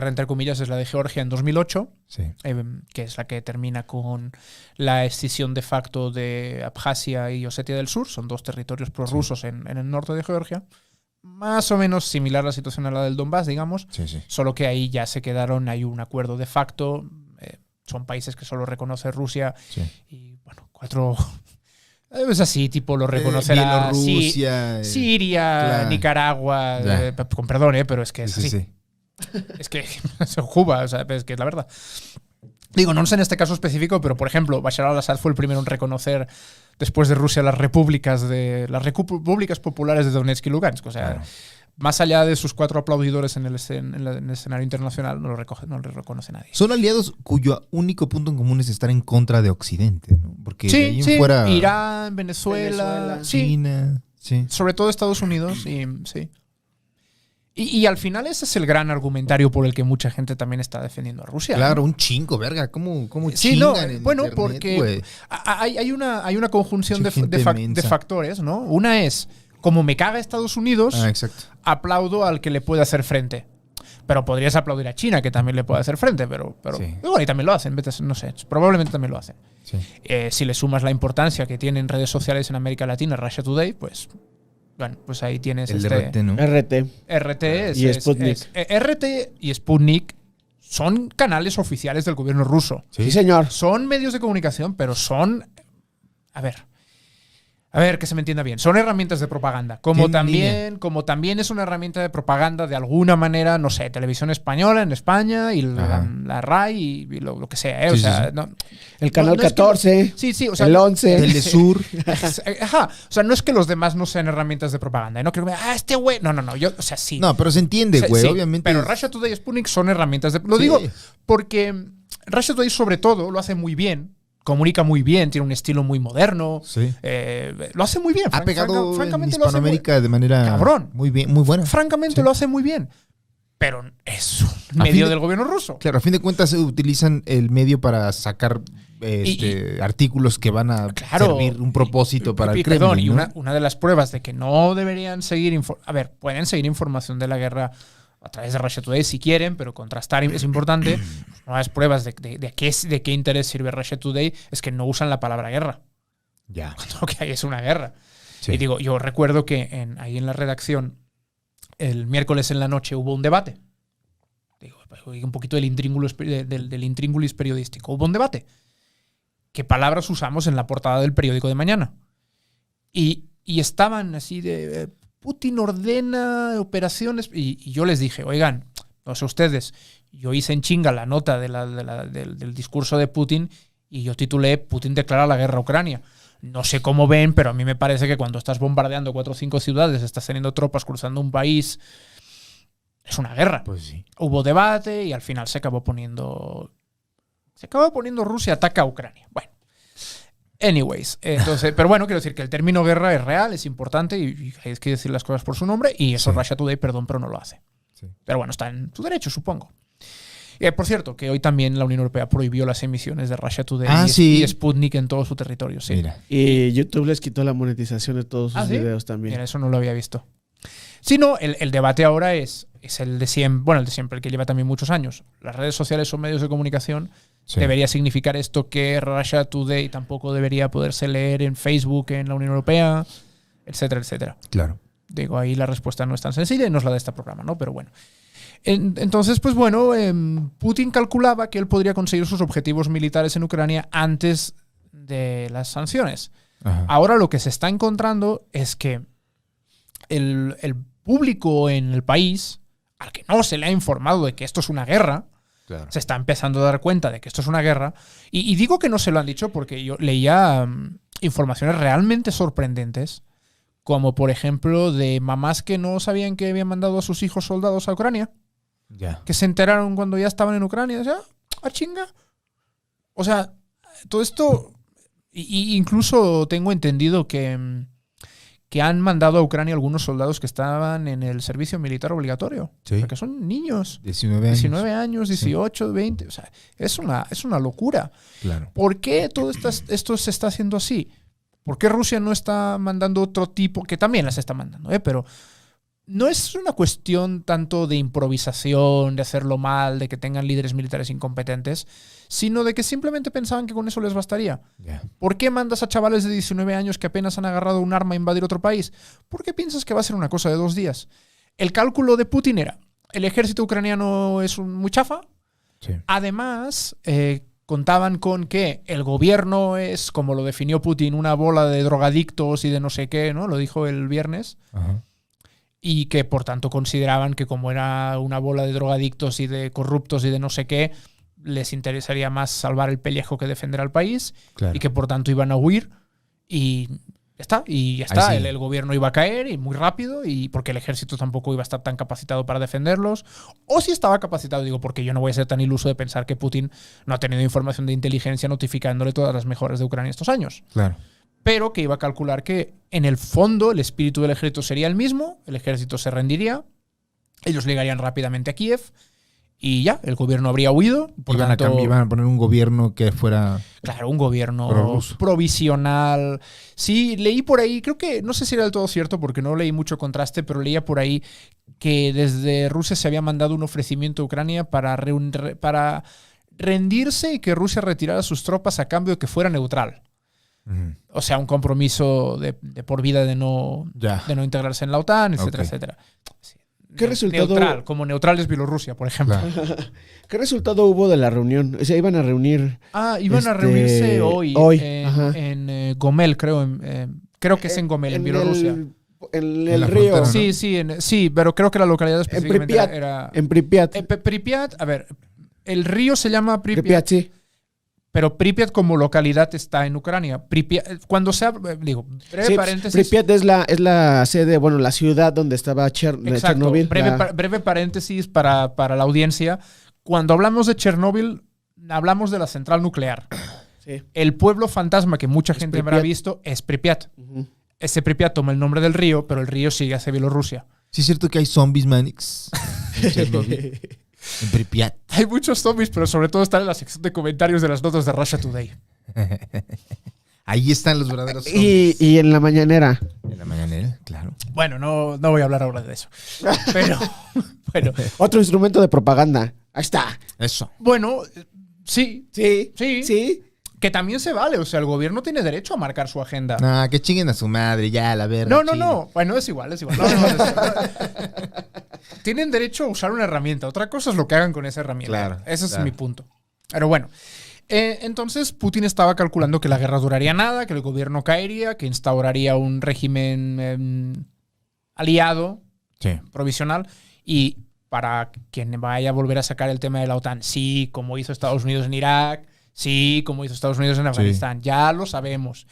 entre comillas, es la de Georgia en 2008, Sí. que es la que termina con la escisión de facto de Abjasia y Osetia del Sur. Son dos territorios prorrusos en el norte de Georgia. Más o menos similar la situación a la del Donbass, digamos. Sí. Solo que ahí ya se quedaron, hay un acuerdo de facto. Son países que solo reconoce Rusia. Sí. Y bueno, 4... Es así, tipo lo reconocerá Bielorrusia, Siria, claro. Nicaragua, con perdón, pero es que es así. Sí. Es que son Cuba, o sea, es que es la verdad. Digo, no sé en este caso específico, pero por ejemplo, Bashar al-Assad fue el primero en reconocer después de Rusia las repúblicas populares de Donetsk y Lugansk. O sea, más allá de sus 4 aplaudidores en el escenario internacional, no lo reconoce nadie. Son aliados cuyo único punto en común es estar en contra de Occidente, ¿no? Porque de ahí en Sí, fuera, Irán, Venezuela, China, sí. sobre todo Estados Unidos, sí. Y al final ese es el gran argumentario por el que mucha gente también está defendiendo a Rusia. Claro, ¿no? un chingo, verga. ¿Cómo Sí, no, chingan en bueno, internet, porque güey? hay una conjunción Mucha gente de mensa. factores, ¿no? Una es, como me caga Estados Unidos, Exacto. aplaudo al que le puede hacer frente. Pero podrías aplaudir a China, que también le puede hacer frente, pero Sí. bueno, y también lo hacen, no sé, probablemente también lo hacen. Sí. Si le sumas la importancia que tienen redes sociales en América Latina, Russia Today, pues bueno, pues ahí tienes El RT, ¿no? RT. RT Y Sputnik. RT y Sputnik son canales oficiales del gobierno ruso. Sí, señor. Son medios de comunicación, pero son... A ver, que se me entienda bien. Son herramientas de propaganda. Como también es una herramienta de propaganda de alguna manera, no sé, Televisión Española en España y la RAI y lo que sea. Sí, o sea, sí. no, El canal no es que- 14. sí, o sea, el 11. Telesur. Ajá. O sea, no es que los demás no sean herramientas de propaganda. No creo que este güey. No. O sea, sí. No, pero se entiende, güey. Sí, Obviamente. pero Russia Today y Sputnik son herramientas de... Lo Sí. digo porque Russia Today sobre todo lo hace muy bien comunica muy bien, tiene un estilo muy moderno. Sí. Lo hace muy bien. Ha pegado francamente en Hispanoamérica de manera cabrón. Muy bien, muy buena. Francamente Sí. lo hace muy bien. Pero es un medio del gobierno ruso. Claro, a fin de cuentas utilizan el medio para sacar artículos que van a servir un propósito para el Kremlin. Perdón, y ¿no? una de las pruebas de que no deberían seguir... pueden seguir información de la guerra a través de Russia Today si quieren, pero contrastar es importante. Una de las pruebas de qué interés sirve Russia Today es que no usan la palabra guerra. Ya. Cuando lo que hay es una guerra. Sí. Y digo, yo recuerdo que ahí en la redacción, el miércoles en la noche hubo un debate. Digo, un poquito del intríngulis periodístico. Hubo un debate. ¿Qué palabras usamos en la portada del periódico de mañana? Y estaban así de... Putin ordena operaciones. Y yo les dije, oigan, no sé ustedes, yo hice en chinga la nota del discurso de Putin y yo titulé Putin declara la guerra a Ucrania. No sé cómo ven, pero a mí me parece que cuando estás bombardeando 4 o 5 ciudades, estás teniendo tropas cruzando un país, es una guerra. Pues sí. Hubo debate y al final se acabó poniendo Rusia ataca a Ucrania. Bueno. Anyways, entonces, pero bueno, quiero decir que el término guerra es real, es importante y hay que decir las cosas por su nombre y eso Sí. Russia Today, perdón, pero no lo hace. Sí. Pero bueno, está en su derecho, supongo. Por cierto, que hoy también la Unión Europea prohibió las emisiones de Russia Today y Sputnik en todo su territorio. Sí. Mira. Y YouTube les quitó la monetización de todos sus ¿Sí? videos también. Mira, eso no lo había visto. Sí, no, el debate ahora es el de siempre, bueno, el de siempre, el que lleva también muchos años. Las redes sociales o medios de comunicación Sí. debería significar esto que Russia Today tampoco debería poderse leer en Facebook, en la Unión Europea, etcétera, etcétera. Claro. Digo, ahí la respuesta no es tan sencilla y no es la de este programa, ¿no? Pero bueno. Entonces, pues bueno, Putin calculaba que él podría conseguir sus objetivos militares en Ucrania antes de las sanciones. Ajá. Ahora lo que se está encontrando es que el público en el país, al que no se le ha informado de que esto es una guerra, Claro. se está empezando a dar cuenta de que esto es una guerra. Y digo que no se lo han dicho porque yo leía informaciones realmente sorprendentes, como por ejemplo de mamás que no sabían que habían mandado a sus hijos soldados a Ucrania, Ya. que se enteraron cuando ya estaban en Ucrania. O sea, ¡ah, chinga! O sea, todo esto... Y incluso tengo entendido que han mandado a Ucrania algunos soldados que estaban en el servicio militar obligatorio. Sí. Porque son niños. 19 años. 19 años, 18, 20. O sea, es una locura. Claro. ¿Por qué todo esto se está haciendo así? ¿Por qué Rusia no está mandando otro tipo? Que también las está mandando, pero no es una cuestión tanto de improvisación, de hacerlo mal, de que tengan líderes militares incompetentes, sino de que simplemente pensaban que con eso les bastaría. Ya. ¿Por qué mandas a chavales de 19 años que apenas han agarrado un arma a invadir otro país? ¿Por qué piensas que va a ser una cosa de 2 días? El cálculo de Putin era, el ejército ucraniano es muy chafa. Sí. Además, contaban con que el gobierno es, como lo definió Putin, una bola de drogadictos y de no sé qué, ¿no? Lo dijo el viernes. Ajá. Y que, por tanto, consideraban que como era una bola de drogadictos y de corruptos y de no sé qué, les interesaría más salvar el pellejo que defender al país. Claro. Y que, por tanto, iban a huir. Y ya está. Y ya está. Ahí sí. El gobierno iba a caer y muy rápido. Y porque el ejército tampoco iba a estar tan capacitado para defenderlos. O si estaba capacitado, digo, porque yo no voy a ser tan iluso de pensar que Putin no ha tenido información de inteligencia notificándole todas las mejoras de Ucrania estos años. Claro. Pero que iba a calcular que en el fondo el espíritu del ejército sería el mismo, el ejército se rendiría, ellos llegarían rápidamente a Kiev y ya, el gobierno habría huido. Por Iban tanto, a poner un gobierno que fuera... claro, un gobierno prorruso. provisional. Sí, leí por ahí, creo que, no sé si era del todo cierto porque no leí mucho contraste, pero leía por ahí que desde Rusia se había mandado un ofrecimiento a Ucrania para rendirse y que Rusia retirara sus tropas a cambio de que fuera neutral. Ujú. O sea, un compromiso de por vida de no integrarse en la OTAN, etcétera, Ok. etcétera. Sí. ¿Qué resultado? Neutral, como neutral es Bielorrusia, por ejemplo. Claro. ¿Qué resultado hubo de la reunión? O sea, iban a reunir... Iban a reunirse hoy ajá. en Gomel, creo. Creo que es en Gomel, en Bielorrusia. En En el la río. frontera, ¿no? Sí, pero creo que la localidad específicamente Pripyat. era... En Pripyat. Pripyat, a ver, el río se llama Pripyat. Pripyat, sí. Pero Pripyat como localidad está en Ucrania. Pripyat, cuando se habla, digo, breve Sí, paréntesis. Pripyat es la sede, bueno, la ciudad donde estaba Exacto. Chernobyl. Breve paréntesis para la audiencia. Cuando hablamos de Chernóbil, hablamos de la central nuclear. Sí. El pueblo fantasma que mucha Es gente Pripyat. habrá visto es Pripyat. Ese Pripyat toma el nombre del río, pero el río sigue hacia Bielorrusia. Sí es cierto que hay zombies, Manix. En Chernobyl. En Pripyat. Hay muchos zombies, pero sobre todo están en la sección de comentarios de las notas de Russia Today. Ahí están los verdaderos zombies. Y en la mañanera. En la mañanera, claro. Bueno, no voy a hablar ahora de eso. Pero, bueno, Otro instrumento de propaganda. Ahí está. Eso. bueno, sí, Sí. Sí. Sí. que también se vale. O sea, el gobierno tiene derecho a marcar su agenda. No, que chinguen a su madre, ya, la verga. No. Bueno, es igual. Tienen derecho a usar una herramienta. Otra cosa es lo que hagan con esa herramienta. Claro, Ese es claro. mi punto. Pero bueno. Entonces Putin estaba calculando que la guerra duraría nada, que el gobierno caería, que instauraría un régimen aliado, Sí. provisional, y para quien vaya a volver a sacar el tema de la OTAN, sí, como hizo Estados Unidos en Irak, sí, como hizo Estados Unidos en Afganistán, ya lo sabemos.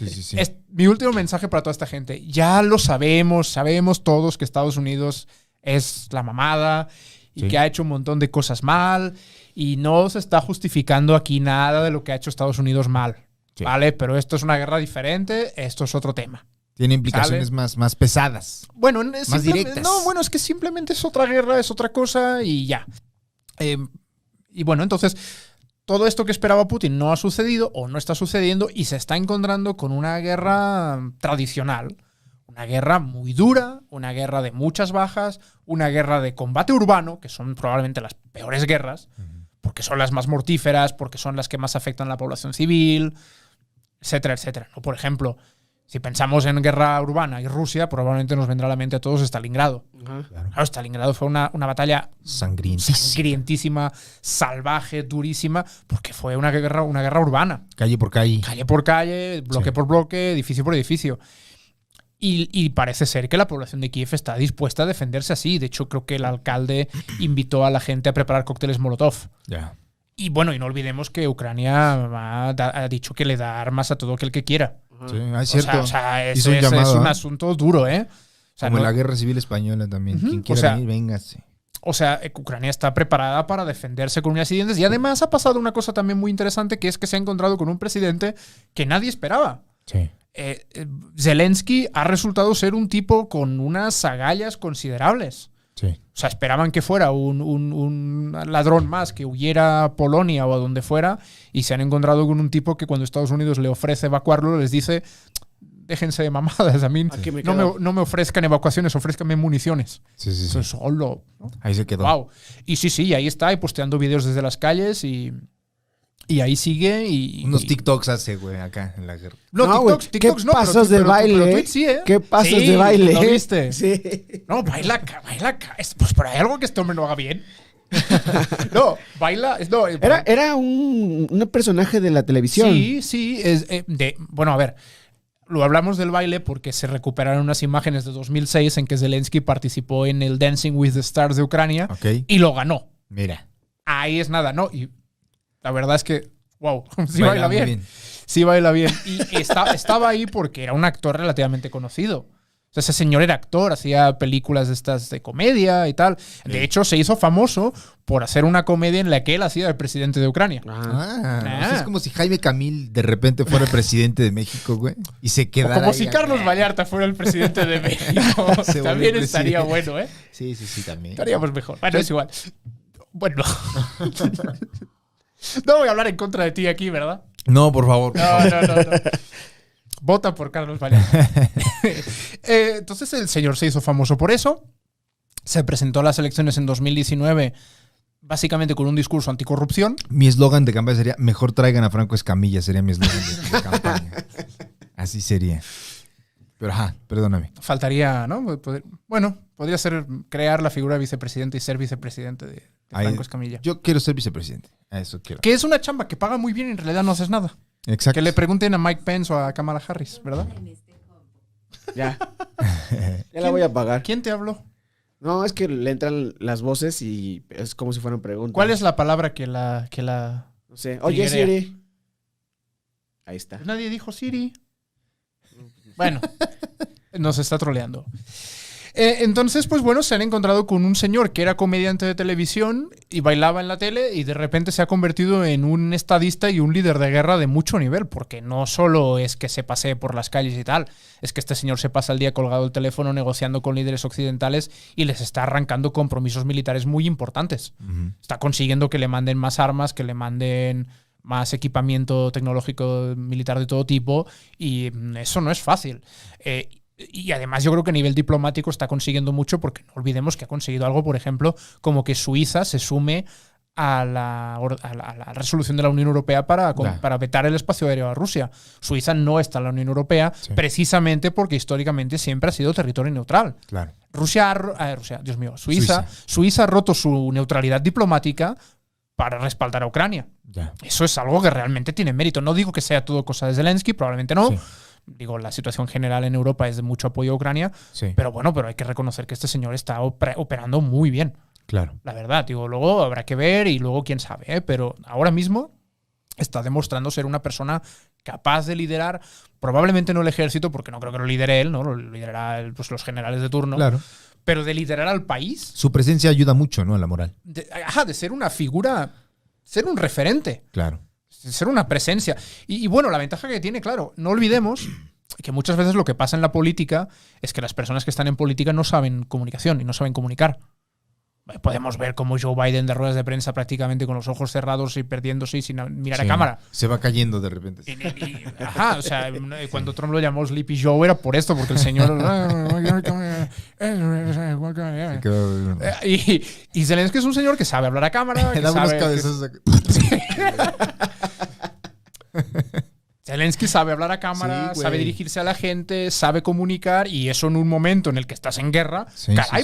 Sí. Es mi último mensaje para toda esta gente. Ya lo sabemos todos que Estados Unidos es la mamada y Sí. que ha hecho un montón de cosas mal y no se está justificando aquí nada de lo que ha hecho Estados Unidos mal. Sí. ¿Vale? Pero esto es una guerra diferente, esto es otro tema. Tiene implicaciones más pesadas. Bueno, Más directas. No, bueno, es que simplemente es otra guerra, es otra cosa y ya. Y bueno, entonces, todo esto que esperaba Putin no ha sucedido o no está sucediendo y se está encontrando con una guerra tradicional. Una guerra muy dura, una guerra de muchas bajas, una guerra de combate urbano, que son probablemente las peores guerras, porque son las más mortíferas, porque son las que más afectan a la población civil, etcétera, etcétera. ¿No? Por ejemplo, si pensamos en guerra urbana y Rusia, probablemente nos vendrá a la mente a todos Stalingrado. Claro, Stalingrado fue una batalla sangrientísima, salvaje, durísima, porque fue una guerra urbana. Calle por calle. Calle por calle, bloque Sí. por bloque, edificio por edificio. Y parece ser que la población de Kiev está dispuesta a defenderse así. De hecho, creo que el alcalde invitó a la gente a preparar cócteles Molotov. Ya. Y bueno, y no olvidemos que Ucrania ha dicho que le da armas a todo aquel que quiera. Sí, es cierto. O sea, Hizo un es llamado, un ¿eh? asunto duro, ¿eh? O sea, Como no- en la Guerra Civil Española también. Ujú, Quien quiera o sea, venir, véngase. O sea, Ucrania está preparada para defenderse con uñas y dientes. Y además ha pasado una cosa también muy interesante, que es que se ha encontrado con un presidente que nadie esperaba. Sí. Zelensky ha resultado ser un tipo con unas agallas considerables. Sí. O sea, esperaban que fuera un ladrón más que huyera a Polonia o a donde fuera, y se han encontrado con un tipo que cuando Estados Unidos le ofrece evacuarlo, les dice: déjense de mamadas, a mí Aquí me no quedo. me ofrezcan evacuaciones, ofrézcanme municiones. Sí. Eso es solo, ¿no? Ahí se quedó. Wow. Y sí, ahí está, y posteando vídeos desde las calles y ahí sigue. Unos TikToks hace, güey, acá en la guerra. No, No, güey, TikToks ¿qué no, pasos pero de baile, pero eh? tweets sí, ¿eh? ¿Qué pasos Sí, de baile? ¿Lo viste? Sí. No, baila. Pues por ahí algo que este hombre no haga bien. No, baila. No, Era un personaje de la televisión. Sí. Bueno, a ver. Lo hablamos del baile porque se recuperaron unas imágenes de 2006 en que Zelensky participó en el Dancing with the Stars de Ucrania Ok. y lo ganó. Mira. Ahí es nada, ¿no? Y la verdad es que, wow, sí Baila baila muy bien. Sí baila bien. Y estaba ahí porque era un actor relativamente conocido. O sea, ese señor era actor, hacía películas de estas de comedia y tal. De hecho, se hizo famoso por hacer una comedia en la que él hacía el presidente de Ucrania. O sea, es como si Jaime Camil de repente fuera el presidente de México, güey. Y se O quedara como ahí si acá. Carlos Vallarta fuera el presidente de México. Se También volvió estaría presidente. bueno, ¿eh? Sí, también. Estaríamos mejor. Bueno, es igual. Bueno. No voy a hablar en contra de ti aquí, ¿verdad? No, por favor. No. Vota por Carlos Vallarta. Entonces el señor se hizo famoso por eso. Se presentó a las elecciones en 2019 básicamente con un discurso anticorrupción. Mi eslogan de campaña sería: mejor traigan a Franco Escamilla, sería mi eslogan de campaña. Así sería. Pero perdóname. Faltaría, ¿no? Bueno, podría ser crear la figura de vicepresidente y ser vicepresidente de Franco Escamilla. Yo quiero ser vicepresidente. A eso quiero. Que es una chamba que paga muy bien y en realidad no haces nada. Exacto. Que le pregunten a Mike Pence o a Kamala Harris, ¿verdad? Ya. Ya la voy a pagar. ¿Quién te habló? No, es que le entran las voces y es como si fueran preguntas. ¿Cuál es la palabra que la... No sé. Oye, Triguea? Siri. Ahí está. Nadie dijo Siri. Bueno, nos está troleando. Entonces, pues bueno, se han encontrado con un señor que era comediante de televisión y bailaba en la tele y de repente se ha convertido en un estadista y un líder de guerra de mucho nivel, porque no solo es que se pasee por las calles y tal, es que este señor se pasa el día colgado el teléfono negociando con líderes occidentales y les está arrancando compromisos militares muy importantes. Está consiguiendo que le manden más armas, que le manden más equipamiento tecnológico militar de todo tipo, y eso no es fácil. Y además yo creo que a nivel diplomático está consiguiendo mucho, porque no olvidemos que ha conseguido algo, por ejemplo, como que Suiza se sume a la resolución de la Unión Europea para vetar el espacio aéreo a Rusia. Suiza no está en la Unión Europea precisamente porque históricamente siempre ha sido territorio neutral. Claro. Suiza ha roto su neutralidad diplomática para respaldar a Ucrania. Eso es algo que realmente tiene mérito. No digo que sea todo cosa de Zelensky, probablemente no. Sí. Digo, la situación general en Europa es de mucho apoyo a Ucrania, pero hay que reconocer que este señor está operando muy bien. Claro. La verdad, luego habrá que ver y luego quién sabe, ¿eh? Pero ahora mismo está demostrando ser una persona capaz de liderar, probablemente no el ejército, porque no creo que lo lidere él, ¿no? Lo liderará los generales de turno. Claro. Pero de liderar al país. Su presencia ayuda mucho, ¿no? A la moral. De ser una figura, ser un referente. Claro. Ser una presencia. Y bueno, la ventaja que tiene, claro, no olvidemos que muchas veces lo que pasa en la política es que las personas que están en política no saben comunicación y no saben comunicar. Podemos ver cómo Joe Biden de ruedas de prensa prácticamente con los ojos cerrados y perdiéndose y sin mirar a cámara. Se va cayendo de repente. O sea, cuando Trump lo llamó Sleepy Joe era por esto, porque el señor... y Zelensky es un señor que sabe hablar a cámara. Que sabe Zelensky sabe hablar a cámara, sabe dirigirse a la gente, sabe comunicar, y eso en un momento en el que estás en guerra,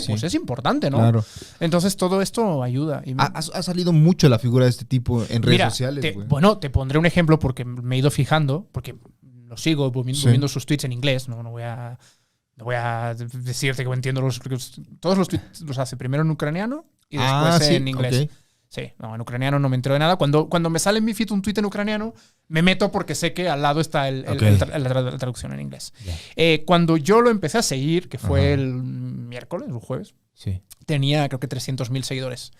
pues es importante, ¿no? Claro. Entonces todo esto ayuda. Ha salido mucho la figura de este tipo en redes sociales. Te pondré un ejemplo porque me he ido fijando, porque lo sigo viendo sus tweets en inglés, no voy a decirte que entiendo todos los tweets los hace primero en ucraniano y después en inglés. Okay. Sí, no, en ucraniano no me entero de nada. Cuando me sale en mi feed un tweet en ucraniano, me meto porque sé que al lado está la traducción en inglés. Yeah. Cuando yo lo empecé a seguir, que fue el miércoles, el jueves, tenía creo que 300.000 seguidores.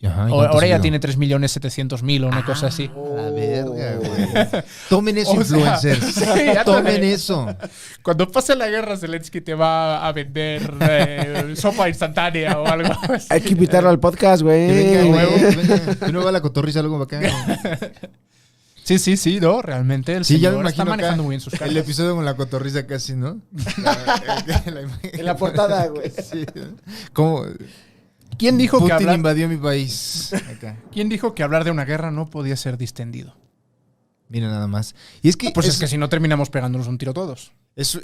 Ahora ya tiene 3.700.000 o una cosa así. La verga, güey. Tomen eso, influencers. Tomen eso. Cuando pase la guerra, Zelensky te va a vender sopa instantánea o algo así. Hay que invitarlo al podcast, güey. Que no va a la cotorriza luego acá. Sí, no, realmente el señor está manejando muy bien sus cartas. El episodio con la cotorriza casi, ¿no? En la portada, güey. Sí. ¿Cómo? ¿Quién dijo Putin invadió mi país? Acá. ¿Quién dijo que hablar de una guerra no podía ser distendido? Mira nada más. Y es que es que si no terminamos pegándonos un tiro todos.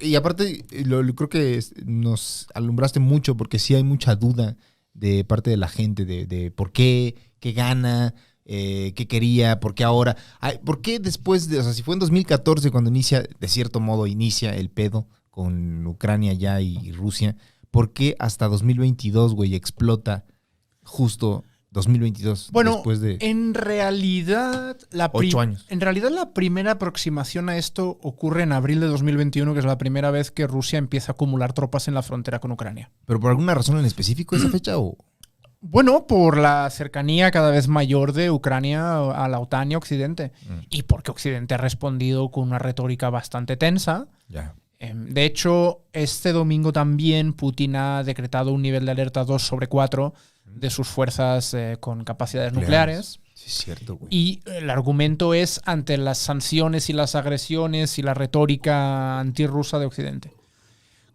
Y aparte, creo que nos alumbraste mucho, porque sí hay mucha duda de parte de la gente de por qué gana, qué quería, por qué ahora. ¿Por qué después de, si fue en 2014 cuando de cierto modo inicia el pedo con Ucrania ya y Rusia, ¿por qué hasta 2022, güey, explota justo 2022? Bueno, después de en realidad 8 años. En realidad la primera aproximación a esto ocurre en abril de 2021, que es la primera vez que Rusia empieza a acumular tropas en la frontera con Ucrania. ¿Pero por alguna razón en específico esa fecha o...? Bueno, por la cercanía cada vez mayor de Ucrania a la OTAN y a Occidente. Y porque Occidente ha respondido con una retórica bastante tensa. Ya. De hecho, este domingo también Putin ha decretado un nivel de alerta 2/4 de sus fuerzas con capacidades nucleares. Sí, es cierto, güey. Y el argumento es ante las sanciones y las agresiones y la retórica antirrusa de Occidente.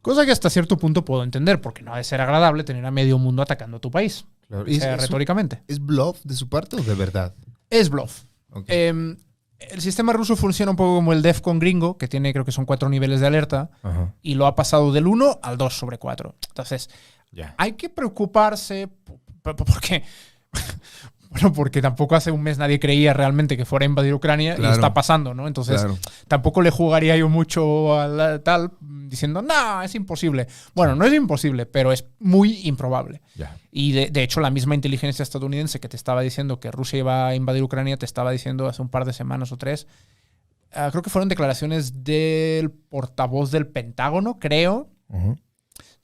Cosa que hasta cierto punto puedo entender, porque no ha de ser agradable tener a medio mundo atacando a tu país. Claro. Retóricamente. ¿Es bluff de su parte o de verdad? Es bluff. Okay. El sistema ruso funciona un poco como el DEFCON gringo, que tiene, creo que son 4 niveles de alerta, y lo ha pasado del 1 al 2/4. Entonces, hay que preocuparse porque... Bueno, porque tampoco hace un mes nadie creía realmente que fuera a invadir Ucrania, y está pasando, ¿no? Entonces, tampoco le jugaría yo mucho a tal diciendo, no, es imposible. Bueno, no es imposible, pero es muy improbable. Y de hecho, la misma inteligencia estadounidense que te estaba diciendo que Rusia iba a invadir Ucrania, te estaba diciendo hace un par de semanas o 3, creo que fueron declaraciones del portavoz del Pentágono, creo,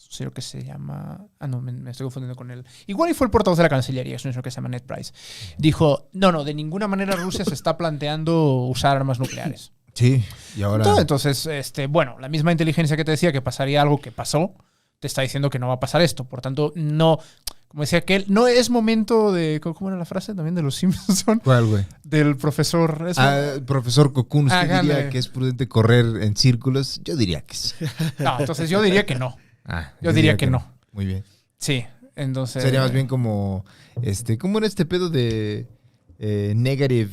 señor que se llama... no, me estoy confundiendo con él. Igual y fue el portavoz de la Cancillería, es un señor que se llama Ned Price. Dijo, no, de ninguna manera Rusia se está planteando usar armas nucleares. Sí, y ahora... Entonces, bueno, la misma inteligencia que te decía que pasaría algo que pasó, te está diciendo que no va a pasar esto. Por tanto, no... Como decía aquel, no es momento de... ¿Cómo era la frase también de los Simpsons? ¿Cuál, güey? Del profesor... Profesor Cocoon, ¿usted diría que es prudente correr en círculos? Yo diría que sí. No, entonces yo diría que no. Yo diría que no. Muy bien. Sí, entonces... Sería más bien como... ¿Cómo era este pedo de negative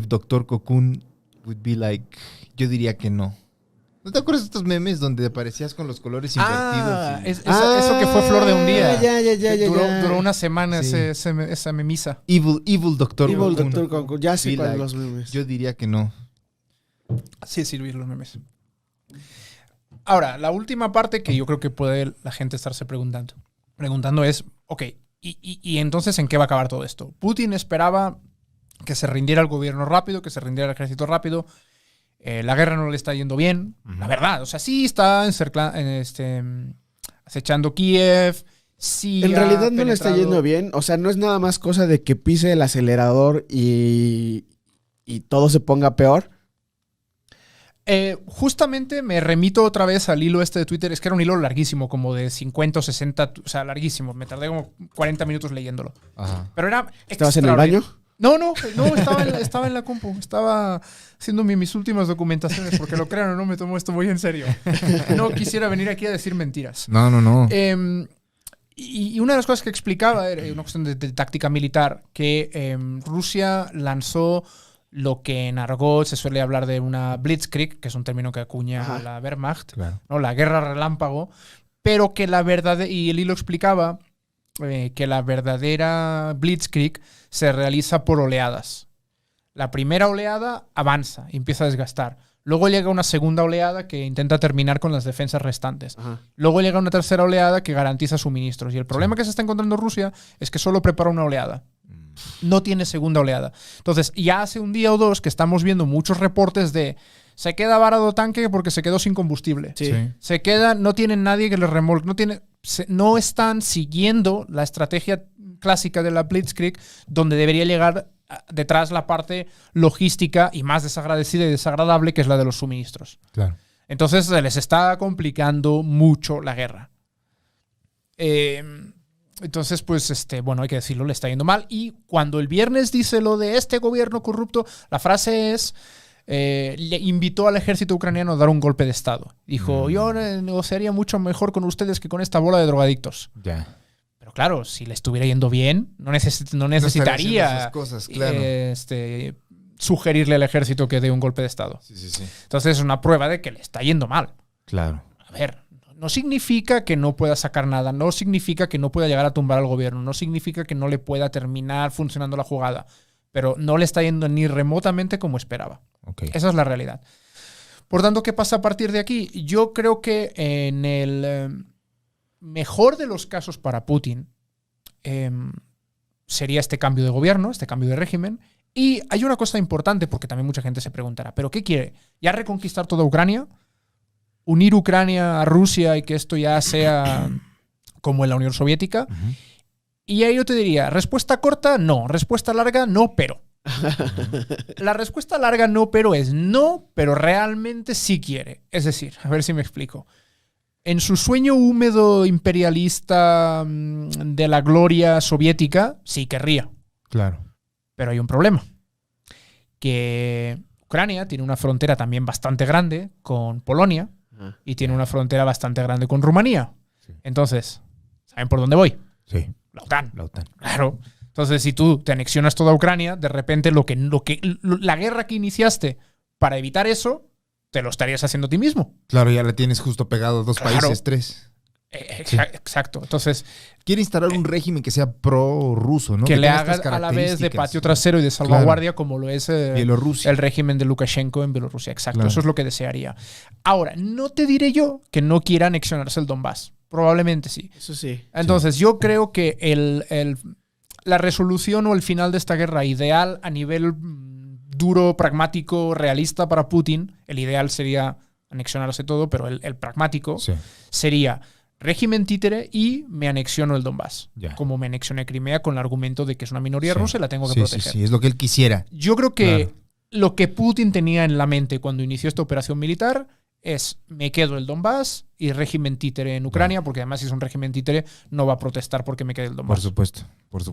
Doctor Cocoon would be like... Yo diría que no. ¿No te acuerdas de estos memes donde aparecías con los colores invertidos? Eso que fue flor de un día. Ya. Duró una semana Sí. esa memisa. Evil Doctor Evil Cocoon. Doctor Cocoon. Ya sé Be cuáles like, los memes. Yo diría que no. Sí, sirvir los memes. Ahora, la última parte que yo creo que puede la gente estarse preguntando es, ok, ¿y entonces en qué va a acabar todo esto? Putin esperaba que se rindiera el gobierno rápido, que se rindiera el ejército rápido. La guerra no le está yendo bien, la verdad. O sea, sí está acechando Kiev. Sí, en realidad no le está yendo bien. O sea, no es nada más cosa de que pise el acelerador y todo se ponga peor. Justamente me remito otra vez al hilo de Twitter. Es que era un hilo larguísimo, como de 50 o 60. O sea, larguísimo. Me tardé como 40 minutos leyéndolo. Ajá. Pero era... ¿Estabas en el baño? No, estaba en la compu. Estaba haciendo mis últimas documentaciones, porque lo crean o no, me tomo esto muy en serio. No quisiera venir aquí a decir mentiras. No. Y una de las cosas que explicaba era una cuestión de táctica militar, que Rusia lanzó lo que en argot se suele hablar de una blitzkrieg, que es un término que acuña la Wehrmacht, claro. ¿no? La guerra relámpago, pero que la verdad, y el hilo explicaba que la verdadera blitzkrieg se realiza por oleadas. La primera oleada avanza y empieza a desgastar. Luego llega una segunda oleada que intenta terminar con las defensas restantes. Ajá. Luego llega una tercera oleada que garantiza suministros. Y el problema que se está encontrando Rusia es que solo prepara una oleada. No tiene segunda oleada. Entonces, ya hace un día o dos que estamos viendo muchos reportes de se queda varado tanque porque se quedó sin combustible. Sí. Se queda, no tienen nadie que les remolque. No están siguiendo la estrategia clásica de la Blitzkrieg, donde debería llegar detrás la parte logística y más desagradecida y desagradable, que es la de los suministros. Claro. Entonces se les está complicando mucho la guerra. Entonces, pues, bueno, hay que decirlo, le está yendo mal. Y cuando el viernes dice lo de este gobierno corrupto, la frase es... le invitó al ejército ucraniano a dar un golpe de estado. Dijo, yo negociaría mucho mejor con ustedes que con esta bola de drogadictos. Ya. Pero claro, si le estuviera yendo bien, no necesitaría esas cosas, claro. Sugerirle al ejército que dé un golpe de estado. Sí. Entonces es una prueba de que le está yendo mal. Claro. A ver, no significa que no pueda sacar nada, no significa que no pueda llegar a tumbar al gobierno, no significa que no le pueda terminar funcionando la jugada, pero no le está yendo ni remotamente como esperaba. Okay. Esa es la realidad. Por tanto, ¿qué pasa a partir de aquí? Yo creo que en el mejor de los casos para Putin sería este cambio de gobierno, este cambio de régimen. Y hay una cosa importante, porque también mucha gente se preguntará, ¿pero qué quiere? ¿Ya reconquistar toda Ucrania? ¿Unir Ucrania a Rusia y que esto ya sea como en la Unión Soviética? Uh-huh. Y ahí yo te diría, respuesta corta, no. Respuesta larga, no, pero. La respuesta larga no, pero es no, pero realmente sí quiere. Es decir, a ver si me explico. En su sueño húmedo imperialista de la gloria soviética, sí querría. Claro. Pero hay un problema. Que Ucrania tiene una frontera también bastante grande con Polonia y tiene una frontera bastante grande con Rumanía. Sí. Entonces, ¿saben por dónde voy? Sí. La OTAN. Claro. Entonces, si tú te anexionas toda Ucrania, de repente la guerra que iniciaste para evitar eso, te lo estarías haciendo a ti mismo. Claro, ya la tienes justo pegado a dos países, tres. Exacto. Entonces, quiere instalar un régimen que sea pro-ruso, ¿no? Que le haga a la vez de patio trasero y de salvaguardia, como lo es el régimen de Lukashenko en Bielorrusia. Exacto, claro. Eso es lo que desearía. Ahora, no te diré yo que no quiera anexionarse el Donbass. Probablemente sí. Eso sí. Entonces, yo creo que la resolución o el final de esta guerra ideal a nivel duro, pragmático, realista para Putin, el ideal sería anexionarse todo, pero el pragmático sería régimen títere y me anexiono el Donbass. Ya. Como me anexioné Crimea con el argumento de que es una minoría rusa y la tengo que proteger. Sí, es lo que él quisiera. Yo creo que Claro. lo que Putin tenía en la mente cuando inició esta operación militar es me quedo el Donbass y régimen títere en Ucrania, porque además si es un régimen títere no va a protestar porque me quede el Por Donbass. supuesto.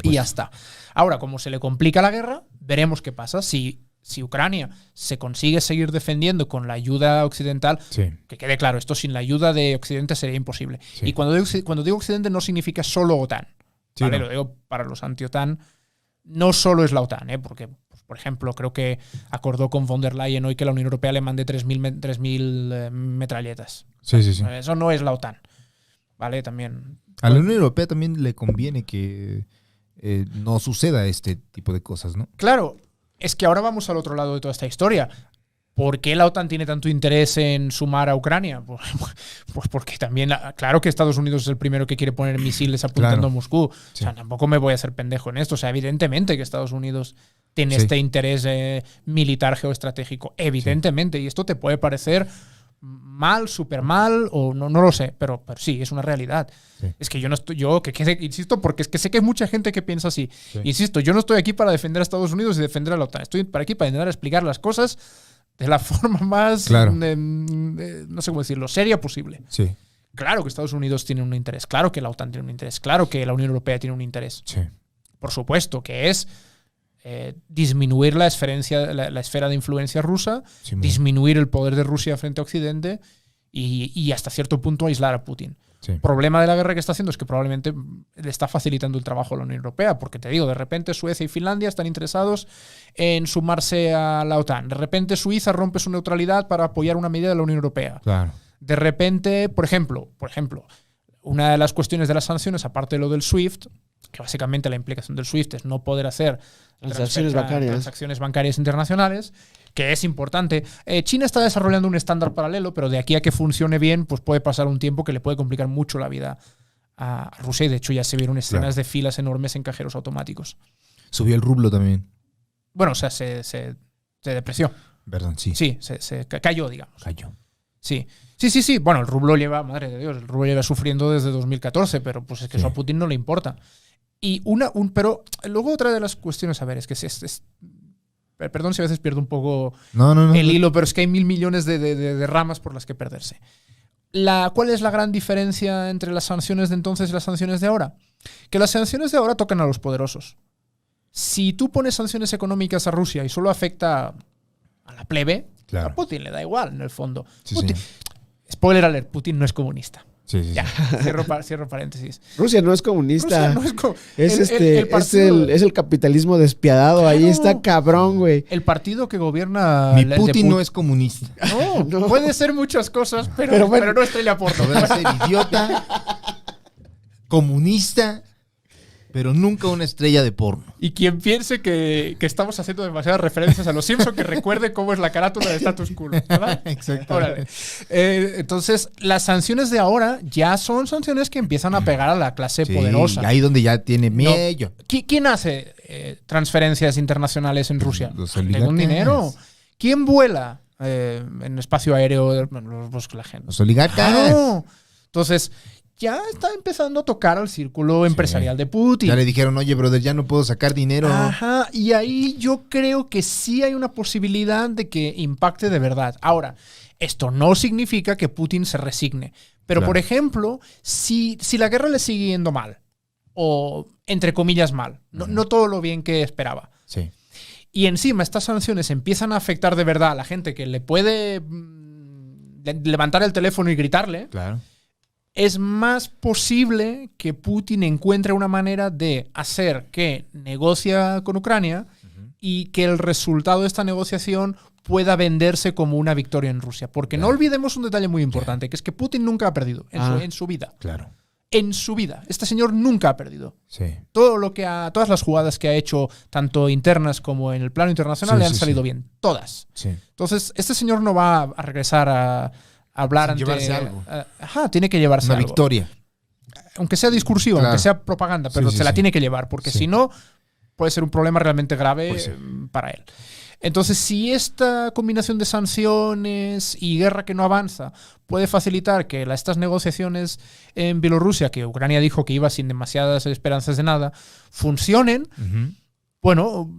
Y ya está. Ahora, como se le complica la guerra, veremos qué pasa. Si Ucrania se consigue seguir defendiendo con la ayuda occidental, Sí. que quede claro, esto sin la ayuda de Occidente sería imposible. Sí. Y cuando digo Occidente no significa solo OTAN. Sí, ¿vale? no. Lo digo para los anti-OTAN. No solo es la OTAN, porque, pues, por ejemplo, creo que acordó con von der Leyen hoy que la Unión Europea le mande 3.000 metralletas. Sí. Eso no es la OTAN. ¿Vale? También. A la Unión Europea también le conviene que no suceda este tipo de cosas, ¿no? Claro, es que ahora vamos al otro lado de toda esta historia. ¿Por qué la OTAN tiene tanto interés en sumar a Ucrania? Pues porque también, claro que Estados Unidos es el primero que quiere poner misiles apuntando Claro. a Moscú. Sí. O sea, tampoco me voy a hacer pendejo en esto. O sea, evidentemente que Estados Unidos tiene Sí. este interés militar geoestratégico. Evidentemente. Y esto te puede parecer mal, súper mal, o no lo sé, pero sí, es una realidad. Sí. Es que yo no estoy, insisto, porque es que sé que hay mucha gente que piensa así. Sí. Insisto, yo no estoy aquí para defender a Estados Unidos y defender a la OTAN. Estoy aquí para intentar explicar las cosas de la forma más, Claro. no sé cómo decirlo, seria posible. Sí. Claro que Estados Unidos tiene un interés, claro que la OTAN tiene un interés, claro que la Unión Europea tiene un interés. Sí. Por supuesto, que es disminuir la esfera de influencia rusa, Sí, disminuir el poder de Rusia frente a Occidente y hasta cierto punto aislar a Putin. sí. El problema de la guerra que está haciendo es que probablemente le está facilitando el trabajo a la Unión Europea, porque te digo, de repente Suecia y Finlandia están interesados en sumarse a la OTAN. De repente Suiza rompe su neutralidad para apoyar una medida de la Unión Europea. Claro. De repente, por ejemplo, una de las cuestiones de las sanciones, aparte de lo del SWIFT, que básicamente la implicación del SWIFT es no poder hacer transacciones bancarias internacionales, que es importante. China está desarrollando un estándar paralelo, pero de aquí a que funcione bien, pues puede pasar un tiempo que le puede complicar mucho la vida a Rusia. Y de hecho ya se vieron escenas de filas enormes en cajeros automáticos. Subió el rublo también. Bueno, o sea, se depreció. Perdón, sí. Sí, se cayó, digamos. Cayó. Sí. Bueno, el rublo lleva, madre de Dios, el rublo lleva sufriendo desde 2014, pero pues es que eso a Putin no le importa. Y pero luego otra de las cuestiones, a ver, es que perdón si a veces pierdo un poco el hilo, pero es que hay 1.000 millones de ramas por las que perderse. ¿Cuál es la gran diferencia entre las sanciones de entonces y las sanciones de ahora? Que las sanciones de ahora tocan a los poderosos. Si tú pones sanciones económicas a Rusia y solo afecta a la plebe, Claro. a Putin le da igual, en el fondo. Sí, Putin, spoiler alert, Putin no es comunista. Sí. Ya, cierro paréntesis. Rusia no es comunista. Rusia no Es es el capitalismo despiadado. Claro. Ahí está cabrón, güey. El partido que gobierna... Mi el de Putin no es comunista. No, puede ser muchas cosas, pero bueno. no Estrella Porto. Podrá ser idiota, comunista, pero nunca una estrella de porno. Y quien piense que estamos haciendo demasiadas referencias a los Simpsons, que recuerde cómo es la carátula de Status Quo, ¿verdad? Exacto. Órale. Entonces, las sanciones de ahora ya son sanciones que empiezan a pegar a la clase poderosa. Ahí donde ya tiene miedo. ¿Quién hace transferencias internacionales en Rusia? Los Gente oligarcas. con dinero. ¿Quién vuela en espacio aéreo? Pues la gente. Los oligarcas. Claro. Entonces, ya está empezando a tocar al círculo empresarial de Putin. Ya le dijeron, oye, brother, ya no puedo sacar dinero. Ajá, y ahí yo creo que sí hay una posibilidad de que impacte de verdad. Ahora, esto no significa que Putin se resigne. Pero, Claro. por ejemplo, si la guerra le sigue yendo mal, o entre comillas mal, no todo lo bien que esperaba, Sí. y encima estas sanciones empiezan a afectar de verdad a la gente que le puede levantar el teléfono y gritarle, Claro. es más posible que Putin encuentre una manera de hacer que negocia con Ucrania y que el resultado de esta negociación pueda venderse como una victoria en Rusia. Porque no olvidemos un detalle muy importante, que es que Putin nunca ha perdido en su vida. Claro. En su vida. Este señor nunca ha perdido. Sí. Todas las jugadas que ha hecho, tanto internas como en el plano internacional, Sí, le han sí, salido sí. bien. Todas. Sí. Entonces, este señor no va a regresar a hablar Sin llevarse algo. tiene que llevarse Una algo. victoria. Aunque sea discursiva, Claro. aunque sea propaganda, pero Sí, se la sí. tiene que llevar, porque Sí. si no, puede ser un problema realmente grave Pues sí. para él. Entonces, si esta combinación de sanciones y guerra que no avanza puede facilitar que estas negociaciones en Bielorrusia, que Ucrania dijo que iba sin demasiadas esperanzas de nada, funcionen, bueno,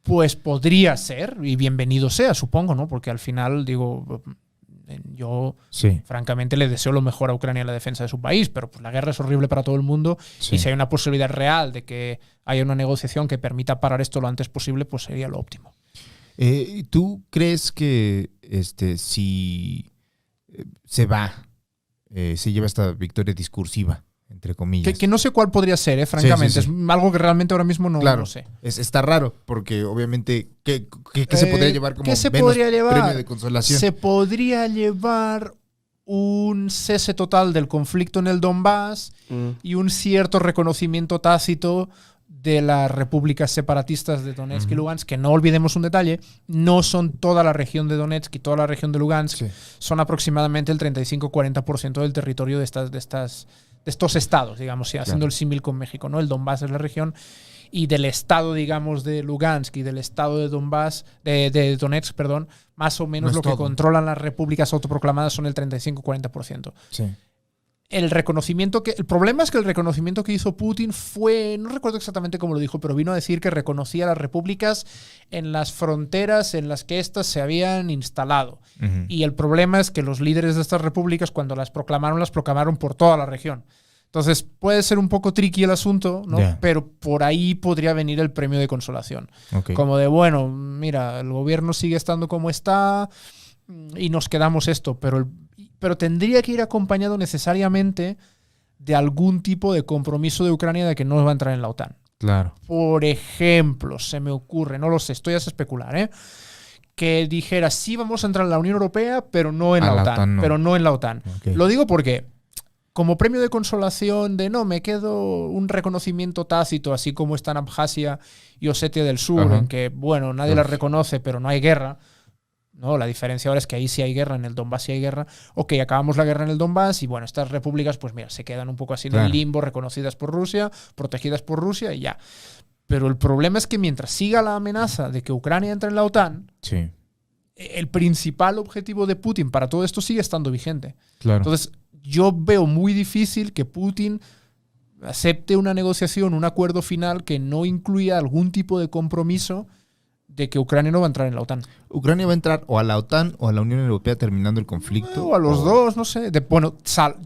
pues podría ser, y bienvenido sea, supongo, ¿no? Porque al final, digo, yo francamente le deseo lo mejor a Ucrania en la defensa de su país, pero pues la guerra es horrible para todo el mundo y si hay una posibilidad real de que haya una negociación que permita parar esto lo antes posible, pues sería lo óptimo. ¿Tú crees que si se lleva esta victoria discursiva, entre comillas? Que no sé cuál podría ser, francamente. Es algo que realmente ahora mismo no sé. Está raro, porque obviamente, ¿qué se podría llevar como premio de consolación? Se podría llevar un cese total del conflicto en el Donbass y un cierto reconocimiento tácito de las repúblicas separatistas de Donetsk y Lugansk, que no olvidemos un detalle, no son toda la región de Donetsk y toda la región de Lugansk, son aproximadamente el 35-40% del territorio de estos estados, digamos, haciendo el símil con México, ¿no? El Donbass es la región y del estado, digamos, de Lugansk y del estado de Donbass, de Donetsk, perdón, más o menos lo que controlan las repúblicas autoproclamadas son el 35-40%. Sí. El problema es que el reconocimiento que hizo Putin fue, no recuerdo exactamente cómo lo dijo, pero vino a decir que reconocía a las repúblicas en las fronteras en las que éstas se habían instalado. Y el problema es que los líderes de estas repúblicas, cuando las proclamaron por toda la región. Entonces puede ser un poco tricky el asunto, ¿no? Pero por ahí podría venir el premio de consolación. Como de, bueno, mira, el gobierno sigue estando como está y nos quedamos esto, pero tendría que ir acompañado necesariamente de algún tipo de compromiso de Ucrania de que no va a entrar en la OTAN. Claro. Por ejemplo, se me ocurre, no lo sé, estoy a especular, que dijera, sí vamos a entrar en la Unión Europea, pero no en la OTAN. Pero no en la OTAN. Lo digo porque, como premio de consolación de me quedo un reconocimiento tácito, así como está en Abjasia y Osetia del Sur, en que, bueno, nadie las reconoce, pero no hay guerra. No, la diferencia ahora es que ahí sí hay guerra, en el Donbass sí hay guerra. Ok, acabamos la guerra en el Donbass y bueno, estas repúblicas, pues mira, se quedan un poco así en el limbo, reconocidas por Rusia, protegidas por Rusia y ya. Pero el problema es que mientras siga la amenaza de que Ucrania entre en la OTAN, el principal objetivo de Putin para todo esto sigue estando vigente. Entonces, yo veo muy difícil que Putin acepte una negociación, un acuerdo final que no incluya algún tipo de compromiso de que Ucrania no va a entrar en la OTAN. ¿Ucrania va a entrar o a la OTAN o a la Unión Europea terminando el conflicto? O a los dos, no sé.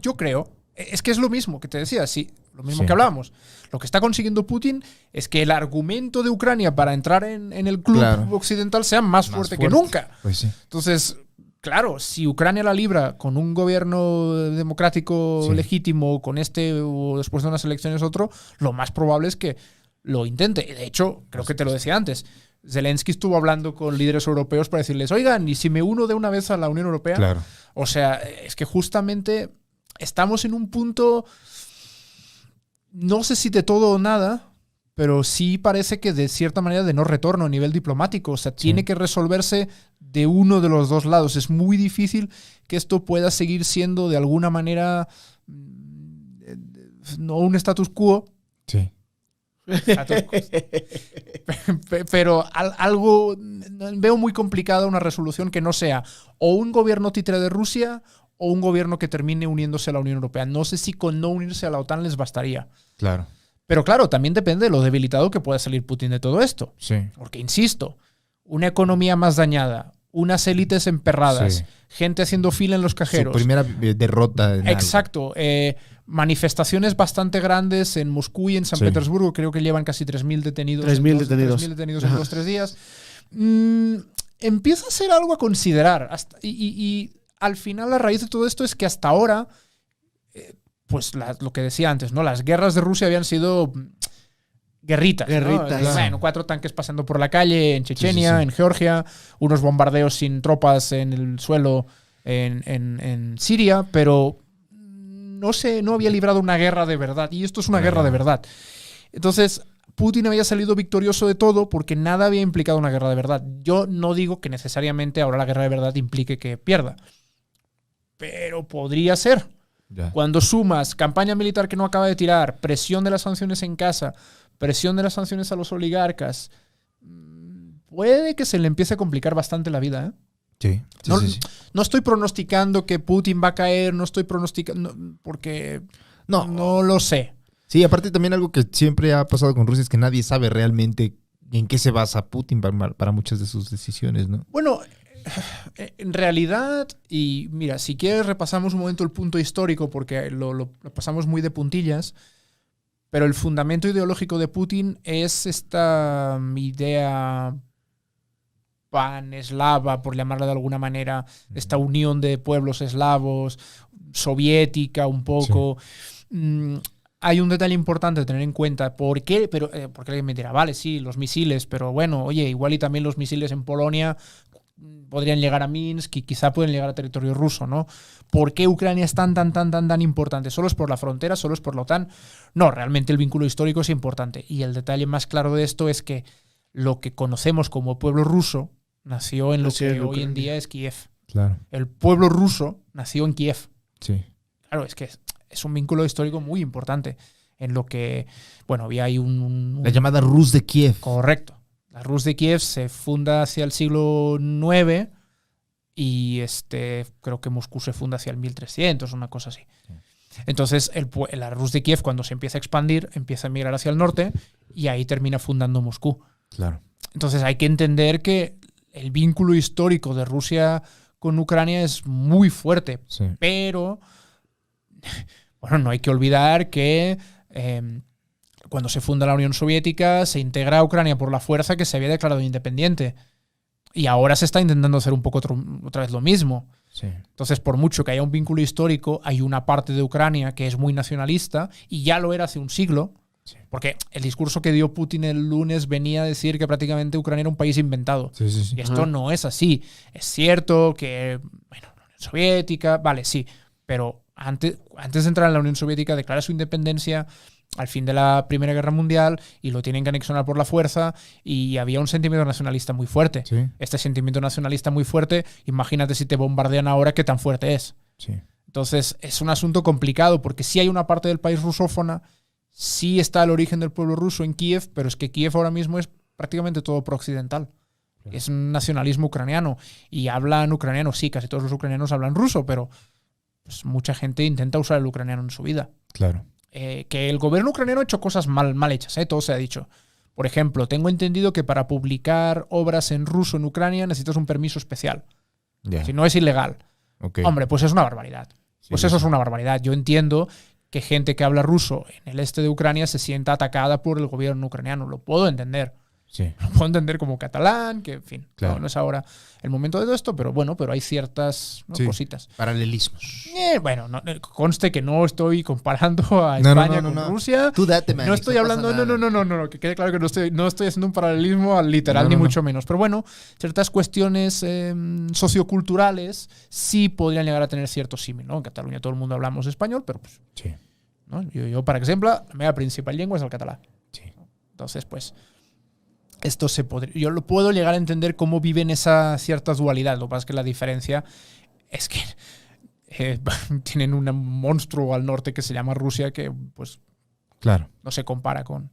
Yo creo, es que es lo mismo que te decía, lo mismo que hablábamos. Lo que está consiguiendo Putin es que el argumento de Ucrania para entrar en el club occidental sea más fuerte que nunca. Pues sí. Entonces, claro, si Ucrania la libra con un gobierno democrático legítimo, con o después de unas elecciones otro, lo más probable es que lo intente. De hecho, creo que te lo decía antes, Zelensky estuvo hablando con líderes europeos para decirles, oigan, ¿y si me uno de una vez a la Unión Europea? Claro. O sea, es que justamente estamos en un punto, no sé si de todo o nada, pero sí parece que de cierta manera de no retorno a nivel diplomático. O sea, tiene que resolverse de uno de los dos lados. Es muy difícil que esto pueda seguir siendo de alguna manera no un status quo. Sí. Pero algo veo muy complicada una resolución que no sea o un gobierno títere de Rusia o un gobierno que termine uniéndose a la Unión Europea. No sé si con no unirse a la OTAN les bastaría. Claro. Pero claro, también depende de lo debilitado que pueda salir Putin de todo esto. Porque, insisto, una economía más dañada, unas élites emperradas, gente haciendo fila en los cajeros. Su primera derrota. Exacto. Manifestaciones bastante grandes en Moscú y en San Petersburgo. Creo que llevan casi 3.000 detenidos. 3.000 detenidos. 3.000 detenidos en 2-3 días. Empieza a ser algo a considerar. Y al final la raíz de todo esto es que hasta ahora, pues lo que decía antes, ¿no? Las guerras de Rusia habían sido guerritas. ¿No? Bueno, 4 tanques pasando por la calle en Chechenia, en Georgia, unos bombardeos sin tropas en el suelo en Siria, pero no había librado una guerra de verdad. Y esto es una guerra de verdad. Entonces, Putin había salido victorioso de todo porque nada había implicado una guerra de verdad. Yo no digo que necesariamente ahora la guerra de verdad implique que pierda. Pero podría ser. Cuando sumas campaña militar que no acaba de tirar, presión de las sanciones en casa, presión de las sanciones a los oligarcas, puede que se le empiece a complicar bastante la vida, ¿eh? Sí, No, sí. no estoy pronosticando que Putin va a caer, no estoy pronosticando, porque no lo sé. Sí, aparte también algo que siempre ha pasado con Rusia es que nadie sabe realmente en qué se basa Putin para muchas de sus decisiones, ¿no? Bueno, en realidad, y mira, si quieres repasamos un momento el punto histórico, porque lo pasamos muy de puntillas, pero el fundamento ideológico de Putin es esta idea pan-eslava, por llamarla de alguna manera, esta unión de pueblos eslavos, soviética un poco. Sí. Hay un detalle importante a tener en cuenta. ¿Por qué? Porque alguien me dirá, vale, sí, los misiles, pero bueno, oye, igual y también los misiles en Polonia podrían llegar a Minsk y quizá pueden llegar a territorio ruso, ¿no? ¿Por qué Ucrania es tan importante? ¿Solo es por la frontera? ¿Solo es por la OTAN? No, realmente el vínculo histórico es importante. Y el detalle más claro de esto es que lo que conocemos como pueblo ruso nació en lo que hoy en día es Kiev. Claro. El pueblo ruso nació en Kiev. Sí. Claro, es que es un vínculo histórico muy importante en lo que, bueno, había ahí la llamada Rus de Kiev. Correcto. La Rus de Kiev se funda hacia el siglo IX y creo que Moscú se funda hacia el 1300, una cosa así. Sí. Entonces, la Rus de Kiev, cuando se empieza a expandir, empieza a migrar hacia el norte y ahí termina fundando Moscú. Claro. Entonces, hay que entender que el vínculo histórico de Rusia con Ucrania es muy fuerte, sí. Pero bueno, no hay que olvidar que cuando se funda la Unión Soviética se integra a Ucrania por la fuerza, que se había declarado independiente. Y ahora se está intentando hacer un poco otra vez lo mismo. Sí. Entonces, por mucho que haya un vínculo histórico, hay una parte de Ucrania que es muy nacionalista y ya lo era hace un siglo. Sí. Porque el discurso que dio Putin el lunes venía a decir que prácticamente Ucrania era un país inventado. Sí. Y esto no es así. Es cierto que, bueno, la Unión Soviética, vale, sí, pero antes de entrar en la Unión Soviética declara su independencia al fin de la Primera Guerra Mundial y lo tienen que anexionar por la fuerza y había un sentimiento nacionalista muy fuerte. Sí. Este sentimiento nacionalista muy fuerte, imagínate si te bombardean ahora, qué tan fuerte es. Sí. Entonces es un asunto complicado porque sí hay una parte del país rusófona, sí está el origen del pueblo ruso en Kiev, pero es que Kiev ahora mismo es prácticamente todo pro-occidental. Claro. Es un nacionalismo ucraniano y hablan ucraniano, sí, casi todos los ucranianos hablan ruso, pero pues mucha gente intenta usar el ucraniano en su vida. Claro. Que el gobierno ucraniano ha hecho cosas mal hechas, todo se ha dicho. Por ejemplo, tengo entendido que para publicar obras en ruso en Ucrania necesitas un permiso especial. Yeah. Si no es ilegal. Okay. Hombre, pues es una barbaridad. Sí, pues eso es una barbaridad. Yo entiendo que gente que habla ruso en el este de Ucrania se sienta atacada por el gobierno ucraniano. Lo puedo entender. Sí. Lo puedo entender como catalán, que en fin, claro. no es ahora el momento de todo esto, pero bueno, pero hay ciertas cositas. Paralelismos. Bueno, conste que no estoy comparando a España con Rusia. Tú date, man. No estoy hablando, no, que quede claro que no estoy haciendo un paralelismo al literal, ni mucho menos. Pero bueno, ciertas cuestiones socioculturales sí podrían llegar a tener cierto símil, ¿no? En Cataluña todo el mundo hablamos español, pero pues. Sí. ¿No? Yo, por ejemplo, la meva principal lengua es el catalán. Sí. Entonces, pues. Esto yo lo puedo llegar a entender cómo viven esa cierta dualidad. Lo que pasa es que la diferencia es que tienen un monstruo al norte que se llama Rusia que pues claro. No se compara con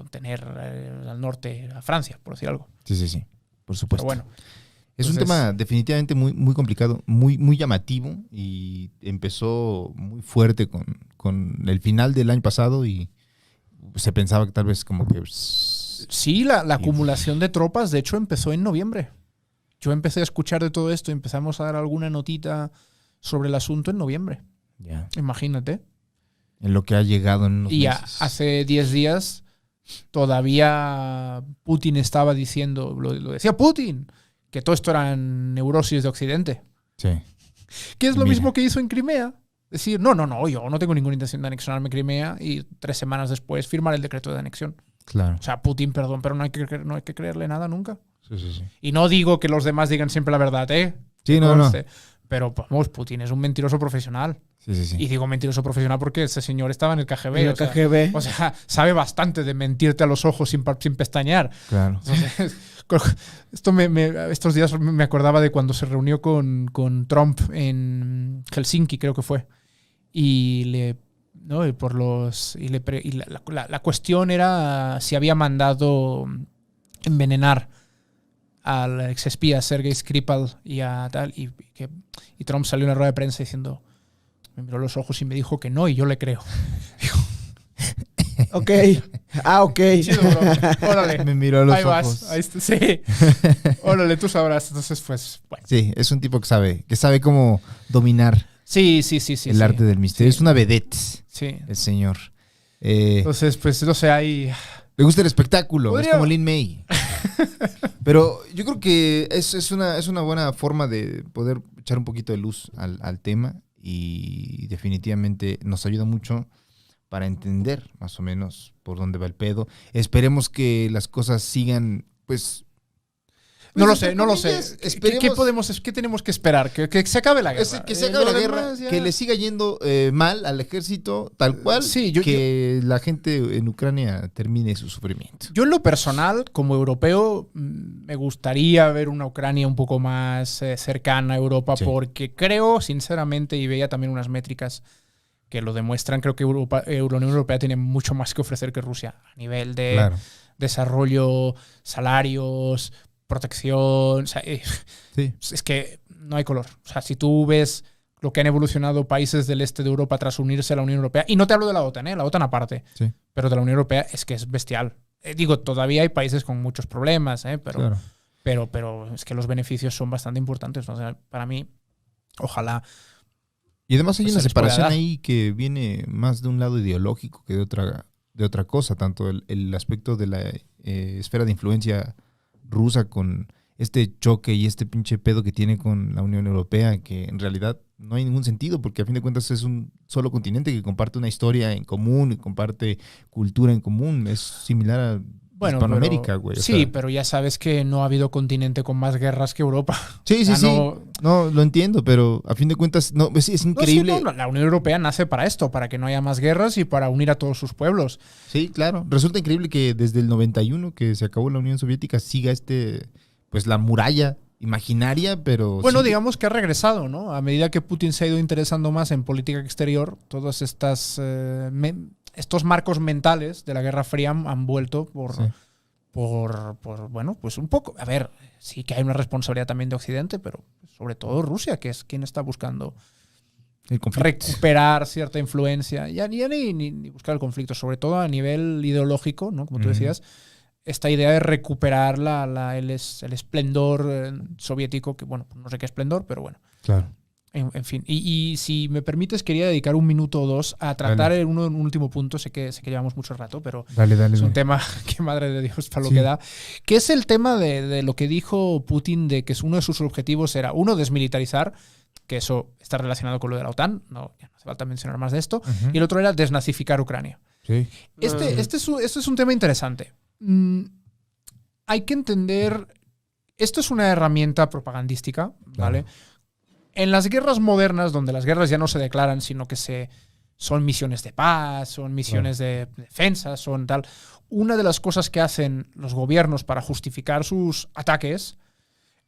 tener al norte a Francia, por decir algo. Sí, por supuesto. Pero bueno, es un tema definitivamente muy complicado, muy llamativo y empezó muy fuerte con el final del año pasado y se pensaba que tal vez como que... Sí, la acumulación de tropas, de hecho, empezó en noviembre. Yo empecé a escuchar de todo esto y empezamos a dar alguna notita sobre el asunto en noviembre. Yeah. Imagínate. En lo que ha llegado en unos meses. Hace 10 días todavía Putin estaba diciendo, lo decía Putin, que todo esto eran neurosis de Occidente. Sí. Que es lo mismo que hizo en Crimea. Decir, no, yo no tengo ninguna intención de anexionarme Crimea y 3 semanas después firmar el decreto de anexión. Claro. O sea, Putin, perdón, pero no hay que creerle nada nunca. Sí. Y no digo que los demás digan siempre la verdad, Sí, no. Pero, vamos, Putin es un mentiroso profesional. Sí. Y digo mentiroso profesional porque ese señor estaba en el KGB. En el KGB. O sea, sabe bastante de mentirte a los ojos sin pestañear. Claro. Entonces, estos días me acordaba de cuando se reunió con Trump en Helsinki, creo que fue. Y la cuestión era si había mandado envenenar al exespía Sergei Skripal y a tal, y Trump salió en una rueda de prensa diciendo, me miró a los ojos y me dijo que no, y yo le creo. Ok. Ok. Chido, bro. Órale. Me miró a los Ahí ojos. vas. Ahí está. Sí. Órale, tú sabrás. Entonces, pues, bueno. Sí, es un tipo que sabe cómo dominar Sí. el arte del misterio. Sí. Es una vedette, Sí. el señor. Entonces, pues, no sé, hay... Le gusta el espectáculo, Podría- es como Lin May. Pero yo creo que es una buena forma de poder echar un poquito de luz al tema y definitivamente nos ayuda mucho para entender más o menos por dónde va el pedo. Esperemos que las cosas sigan, pues... No lo entre sé, no lo sé. comillas, esperemos- ¿Qué tenemos que esperar? Que se acabe la guerra. Que se acabe Lo la guerra, demás ya- que le siga yendo mal al ejército, tal cual, Sí, que la gente en Ucrania termine su sufrimiento. Yo en lo personal, como europeo, me gustaría ver una Ucrania un poco más cercana a Europa, Sí. porque creo, sinceramente, y veía también unas métricas que lo demuestran, creo que la Unión Europea tiene mucho más que ofrecer que Rusia a nivel de Claro. desarrollo, salarios, protección. O sea, Sí. es que no hay color. O sea, si tú ves lo que han evolucionado países del este de Europa tras unirse a la Unión Europea, y no te hablo de la OTAN, la OTAN aparte, Sí. pero de la Unión Europea es que es bestial. Digo, todavía hay países con muchos problemas, pero, Claro. pero es que los beneficios son bastante importantes, ¿no? O sea, para mí, ojalá. Y además hay Pues una se les puede separación dar. ahí que viene más de un lado ideológico que de otra cosa, tanto el aspecto de la esfera de influencia rusa con este choque y este pinche pedo que tiene con la Unión Europea, que en realidad no hay ningún sentido, porque a fin de cuentas es un solo continente que comparte una historia en común y comparte cultura en común. Es similar a Hispanoamérica, güey. o Sí, sea. pero ya sabes que no ha habido continente con más guerras que Europa. Sí, sí, Ya sí. no- No, lo entiendo, pero a fin de cuentas no, es increíble. No, sí, la Unión Europea nace para esto, para que no haya más guerras y para unir a todos sus pueblos. Sí, claro. Resulta increíble que desde el 91, que se acabó la Unión Soviética, siga pues la muralla imaginaria, pero... Bueno, sigue. digamos que ha regresado, ¿no? A medida que Putin se ha ido interesando más en política exterior, todos estos marcos mentales de la Guerra Fría han vuelto Sí. bueno, pues un poco. A ver, sí que hay una responsabilidad también de Occidente, pero sobre todo Rusia, que es quien está buscando El conflicto. recuperar cierta influencia. Ya ni buscar el conflicto, sobre todo a nivel ideológico, ¿no? Como tú Ujú. decías, esta idea de recuperar el esplendor soviético, que bueno, no sé qué esplendor, pero bueno. Claro. En fin, y si me permites, quería dedicar un minuto o dos a tratar un último punto. Sé que llevamos mucho rato, pero Dale, dale. es un dale. tema que, madre de Dios, para lo Sí. que da. Que es el tema de lo que dijo Putin, de que uno de sus objetivos era, uno, desmilitarizar, que eso está relacionado con lo de la OTAN, ya no hace falta mencionar más de esto, Ujú. y el otro era desnazificar Ucrania. Sí. Este es un tema interesante. Hay que entender, esto es una herramienta propagandística, ¿vale? Claro. En las guerras modernas, donde las guerras ya no se declaran, sino que son misiones de paz, son misiones de defensa, son tal. Una de las cosas que hacen los gobiernos para justificar sus ataques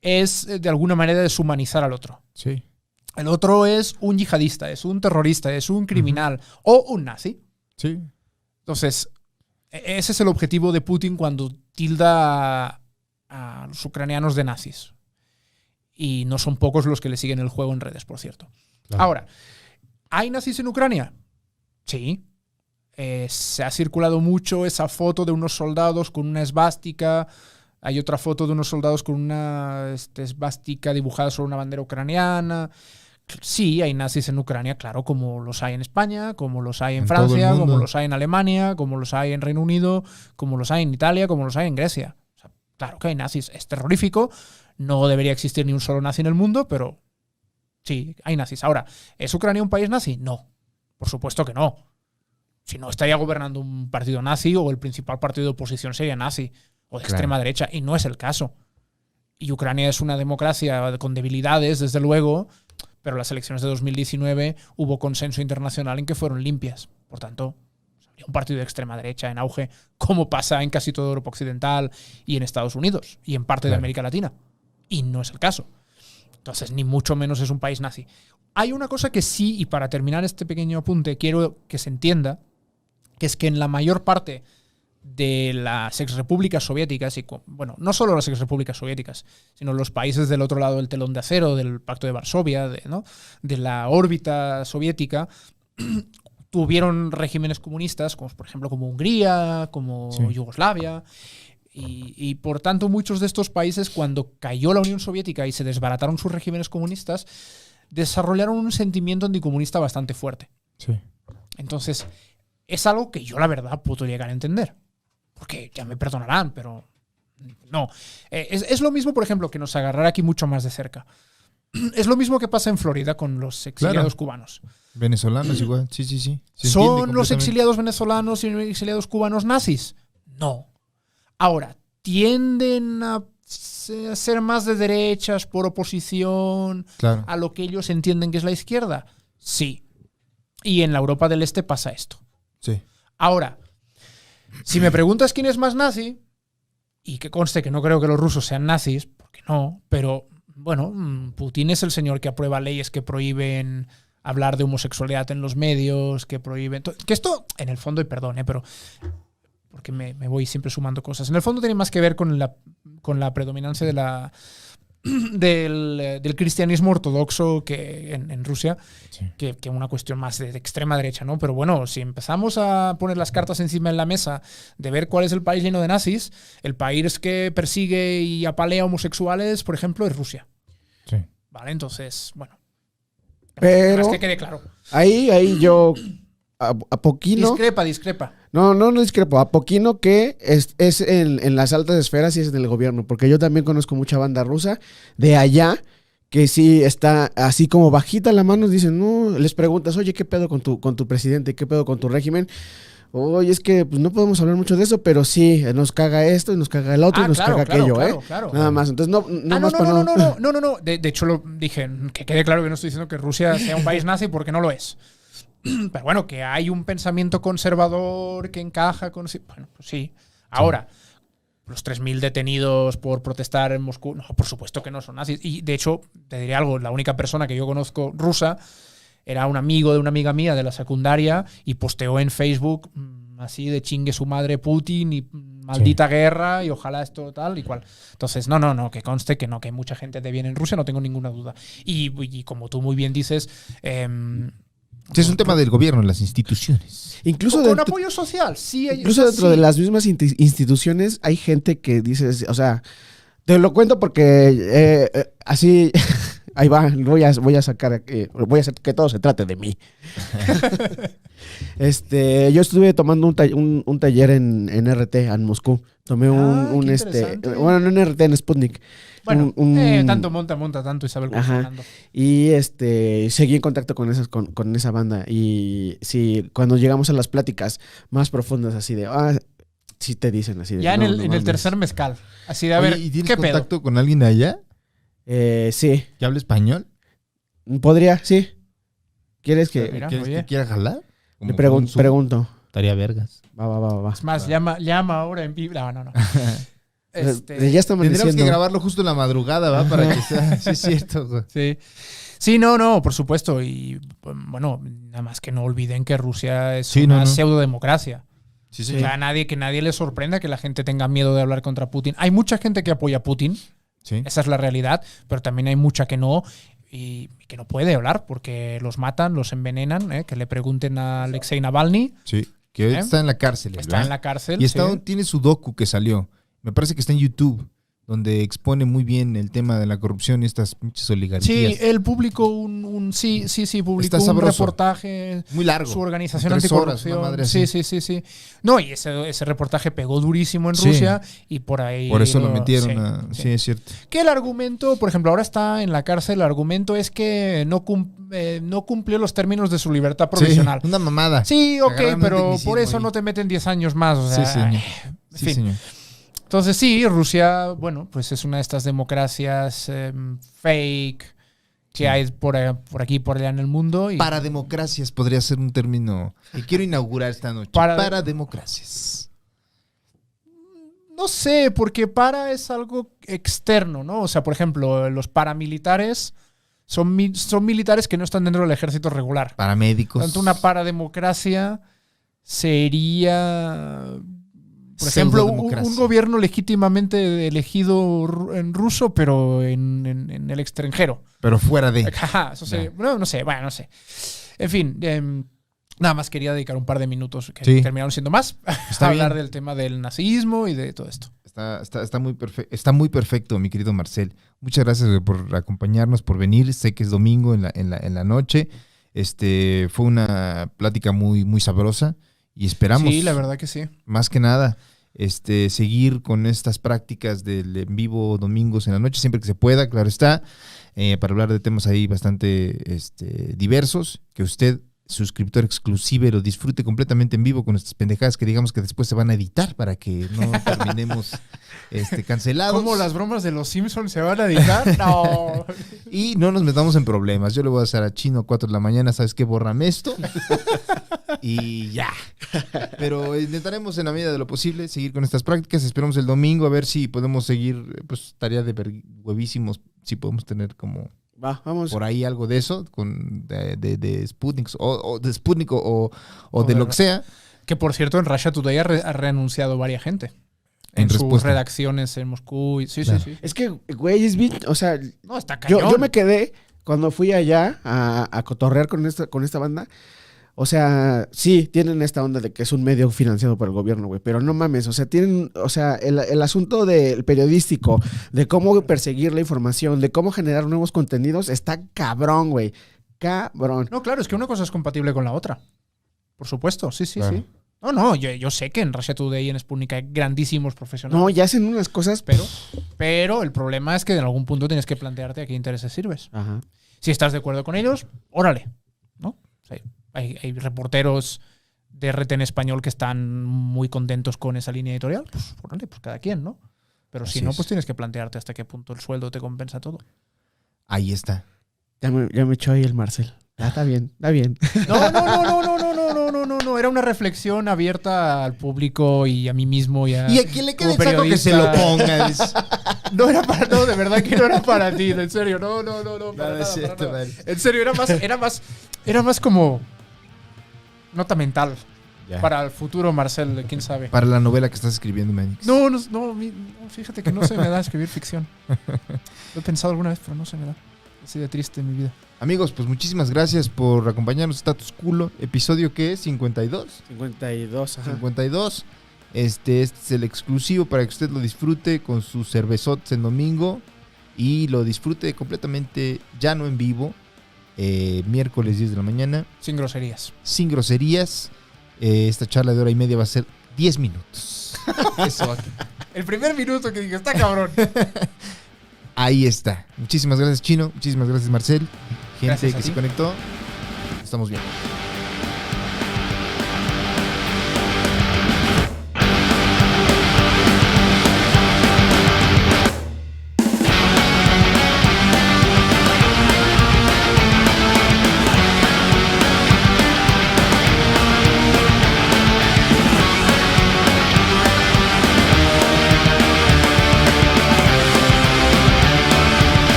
es, de alguna manera, deshumanizar al otro. Sí. El otro es un yihadista, es un terrorista, es un criminal o un nazi. Sí. Entonces, ese es el objetivo de Putin cuando tilda a los ucranianos de nazis. Y no son pocos los que le siguen el juego en redes, por cierto. Claro. Ahora, ¿hay nazis en Ucrania? Sí. Se ha circulado mucho esa foto de unos soldados con una esvástica. Hay otra foto de unos soldados con una esvástica dibujada sobre una bandera ucraniana. Sí, hay nazis en Ucrania, claro, como los hay en España, como los hay en En todo el Francia, mundo. como los hay en Alemania, como los hay en Reino Unido, como los hay en Italia, como los hay en Grecia. O sea, claro que hay nazis. Es terrorífico. No debería existir ni un solo nazi en el mundo, pero sí, hay nazis. Ahora, ¿es Ucrania un país nazi? No, por supuesto que no. Si no, estaría gobernando un partido nazi o el principal partido de oposición sería nazi o de extrema derecha, y no es el caso. Y Ucrania es una democracia con debilidades, desde luego, pero las elecciones de 2019 hubo consenso internacional en que fueron limpias. Por tanto, había un partido de extrema derecha en auge, como pasa en casi toda Europa Occidental y en Estados Unidos y en parte de América Latina. Y no es el caso. Entonces, ni mucho menos es un país nazi. Hay una cosa que sí, y para terminar este pequeño apunte, quiero que se entienda, que es que en la mayor parte de las exrepúblicas soviéticas, y bueno, no solo las exrepúblicas soviéticas, sino los países del otro lado del telón de acero, del Pacto de Varsovia, de la órbita soviética, tuvieron regímenes comunistas, como por ejemplo como Hungría, como Yugoslavia, y por tanto muchos de estos países, cuando cayó la Unión Soviética y se desbarataron sus regímenes comunistas, desarrollaron un sentimiento anticomunista bastante fuerte. Sí. Entonces, es algo que yo la verdad puedo llegar a entender. Porque ya me perdonarán, pero no. Es lo mismo, por ejemplo, que nos agarrará aquí mucho más de cerca. Es lo mismo que pasa en Florida con los exiliados cubanos. Venezolanos igual, sí. ¿Son los exiliados venezolanos y exiliados cubanos nazis? No. Ahora, ¿tienden a ser más de derechas por oposición a lo que ellos entienden que es la izquierda? Sí. Y en la Europa del Este pasa esto. Sí. Ahora, si me preguntas quién es más nazi, y que conste que no creo que los rusos sean nazis, porque no, pero bueno, Putin es el señor que aprueba leyes que prohíben hablar de homosexualidad en los medios, que prohíben... Que esto, en el fondo, y perdón, pero porque me voy siempre sumando cosas, en el fondo tiene más que ver con la predominancia del cristianismo ortodoxo que en Rusia, que una cuestión más de extrema derecha, ¿no? Pero bueno, si empezamos a poner las cartas encima de la mesa de ver cuál es el país lleno de nazis, el país que persigue y apalea homosexuales, por ejemplo, es Rusia. Sí. Vale, entonces, bueno. Pero más que quede claro. Ahí yo a poquito... Discrepa. No discrepo. A poquito que es en las altas esferas y es en el gobierno. Porque yo también conozco mucha banda rusa de allá que sí está así como bajita la mano. Dicen, no, les preguntas, oye, ¿qué pedo con tu presidente? ¿Qué pedo con tu régimen? Oye, es que pues, no podemos hablar mucho de eso, pero sí, nos caga esto y nos caga el otro y nos caga aquello, claro. Nada más. Entonces, no. De hecho, lo dije, que quede claro que no estoy diciendo que Rusia sea un país nazi porque no lo es. Pero bueno, que hay un pensamiento conservador que encaja con... Bueno, pues sí. Ahora, los 3.000 detenidos por protestar en Moscú, no, por supuesto que no son nazis. Y de hecho, te diré algo, la única persona que yo conozco rusa era un amigo de una amiga mía de la secundaria y posteó en Facebook así de chingue su madre Putin y maldita guerra y ojalá esto tal y cual. Entonces, no, que conste que no, que hay mucha gente de bien en Rusia, no tengo ninguna duda. Y como tú muy bien dices... es un tema del gobierno, las instituciones. Incluso con apoyo social, sí. Incluso dentro de las mismas instituciones hay gente que dice, o sea, te lo cuento porque así, ahí va, voy a sacar, voy a hacer que todo se trate de mí. Yo estuve tomando un taller en RT en Moscú. Tomé no en RT, en Sputnik. Bueno, tanto monta tanto y sabe el funcionando. Y seguí en contacto con esa banda. Y sí, cuando llegamos a las pláticas más profundas, así de, sí te dicen así de. Ya en el tercer mezcal. Así de, a ver, ¿y tienes ¿qué contacto pedo? con alguien de allá? Sí. ¿Que habla español? Podría, sí. ¿Quieres que, Mira, ¿Quieres oye. que quiera jalar? le pregunto? Estaría vergas. Va. Es más, llama ahora en vivo. No. Ya está Tendríamos amaneciendo. que grabarlo justo en la madrugada, ¿va? Para que sea... Sí, es cierto, güey. Sí, no, por supuesto. Y bueno, nada más que no olviden que Rusia es una pseudodemocracia. Sí, sí. O sea, que nadie le sorprenda que la gente tenga miedo de hablar contra Putin. Hay mucha gente que apoya a Putin. Sí. Esa es la realidad. Pero también hay mucha que no. Y que no puede hablar porque los matan, los envenenan. Que le pregunten a Alexei Navalny. Sí. Que hoy está en la cárcel. Está en la cárcel. Y tiene su docu que salió. Me parece que está en YouTube, donde expone muy bien el tema de la corrupción y estas pinches oligarquías. Sí, él publicó publicó un reportaje. Muy largo. Su organización 3 anticorrupción. horas, una madre así. Sí. No, y ese reportaje pegó durísimo en Rusia y por ahí... Por eso lo metieron Sí, es cierto. Que el argumento, por ejemplo, ahora está en la cárcel, el argumento es que no cumplió los términos de su libertad provisional. Sí, una mamada. Sí, ok, pero tecnicismo por eso ahí. no te meten 10 años más. O sea, Sí, señor. En Sí, fin. señor. Entonces sí, Rusia, bueno, pues es una de estas democracias fake que hay por aquí y por allá en el mundo. Y Parademocracias podría ser un término que quiero inaugurar esta noche. Parademocracias. No sé, porque es algo externo, ¿no? O sea, por ejemplo, los paramilitares son militares que no están dentro del ejército regular. Paramédicos. Tanto una parademocracia sería... Por ejemplo, un Pseudodemocracia. gobierno legítimamente elegido en ruso, pero en el extranjero. Pero fuera de... Ajá, eso sería- no sé, bueno, no sé. En fin, nada más quería dedicar un par de minutos que Sí. terminaron siendo más Está a hablar bien. del tema del nazismo y de todo esto. Está muy perfecto, mi querido Marcel. Muchas gracias por acompañarnos, por venir. Sé que es domingo en la noche. Fue una plática muy, muy sabrosa y esperamos, Sí, la verdad que sí. más que nada, seguir con estas prácticas del en vivo domingos en la noche, siempre que se pueda, claro está, para hablar de temas ahí bastante diversos, que usted, suscriptor exclusivo, lo disfrute completamente en vivo con nuestras pendejadas que digamos que después se van a editar para que no terminemos cancelados. ¿Cómo las bromas de los Simpsons se van a editar? No. Y no nos metamos en problemas. Yo le voy a hacer a Chino a 4 de la mañana, ¿sabes qué? Bórrame esto. Y ya. Pero intentaremos en la medida de lo posible seguir con estas prácticas. Esperamos el domingo a ver si podemos seguir, pues tarea de huevísimos, si podemos tener como Va, vamos. por ahí algo de eso, de Sputnik o de Sputnik o O de de lo que sea. Que por cierto, en Russia Today ha reanunciado varias gente. En En sus respuesta. redacciones en Moscú. Sí, Claro. sí. Es que, güey, es bien, o sea, No, está cañón. yo me quedé cuando fui allá a cotorrear con esta banda. O sea, sí, tienen esta onda de que es un medio financiado por el gobierno, güey. Pero no mames, o sea, tienen, o sea, el asunto del periodístico, de cómo perseguir la información, de cómo generar nuevos contenidos, está cabrón, güey. Cabrón. No, claro, es que una cosa es compatible con la otra. Por supuesto, sí, sí, Claro. sí. No, yo sé que en Russia Today y en Sputnik hay grandísimos profesionales. No, ya hacen unas cosas, Pero el problema es que en algún punto tienes que plantearte a qué intereses sirves. Ajá. Si estás de acuerdo con ellos, órale, ¿no? O sea, hay reporteros de RT en español que están muy contentos con esa línea editorial. Pues órale, pues cada quien, ¿no? Pero si Así no, es. pues tienes que plantearte hasta qué punto el sueldo te compensa todo. Ahí está. Ya me echó ahí el Marcel. Ya está bien, está bien. No. Era una reflexión abierta al público y a mí mismo y a... Y a quien le quede como saco que se lo periodista. ponga. Es- No era para... No, de verdad que no era para ti. En serio, no. Para es nada, cierto, para nada. vale. En serio, era más como... Nota mental. Ya. Para el futuro, Marcel, quién sabe. Para la novela que estás escribiendo, Manix. No, fíjate que no se me da escribir ficción. Lo he pensado alguna vez, pero no se me da. Así de triste en mi vida. Amigos, pues muchísimas gracias por acompañarnos. Status Culo, episodio que es 52. 52, ajá. 52. Este es el exclusivo para que usted lo disfrute con sus cervezotes en domingo y lo disfrute completamente ya no en vivo, miércoles 10 de la mañana, Sin groserías. sin groserías. Esta charla de hora y media va a ser 10 minutos. Eso aquí. El primer minuto que dije, está cabrón. Ahí está. Muchísimas gracias, Chino. Muchísimas gracias, Marcel. Gente Gracias a que ti. se conectó. Estamos bien.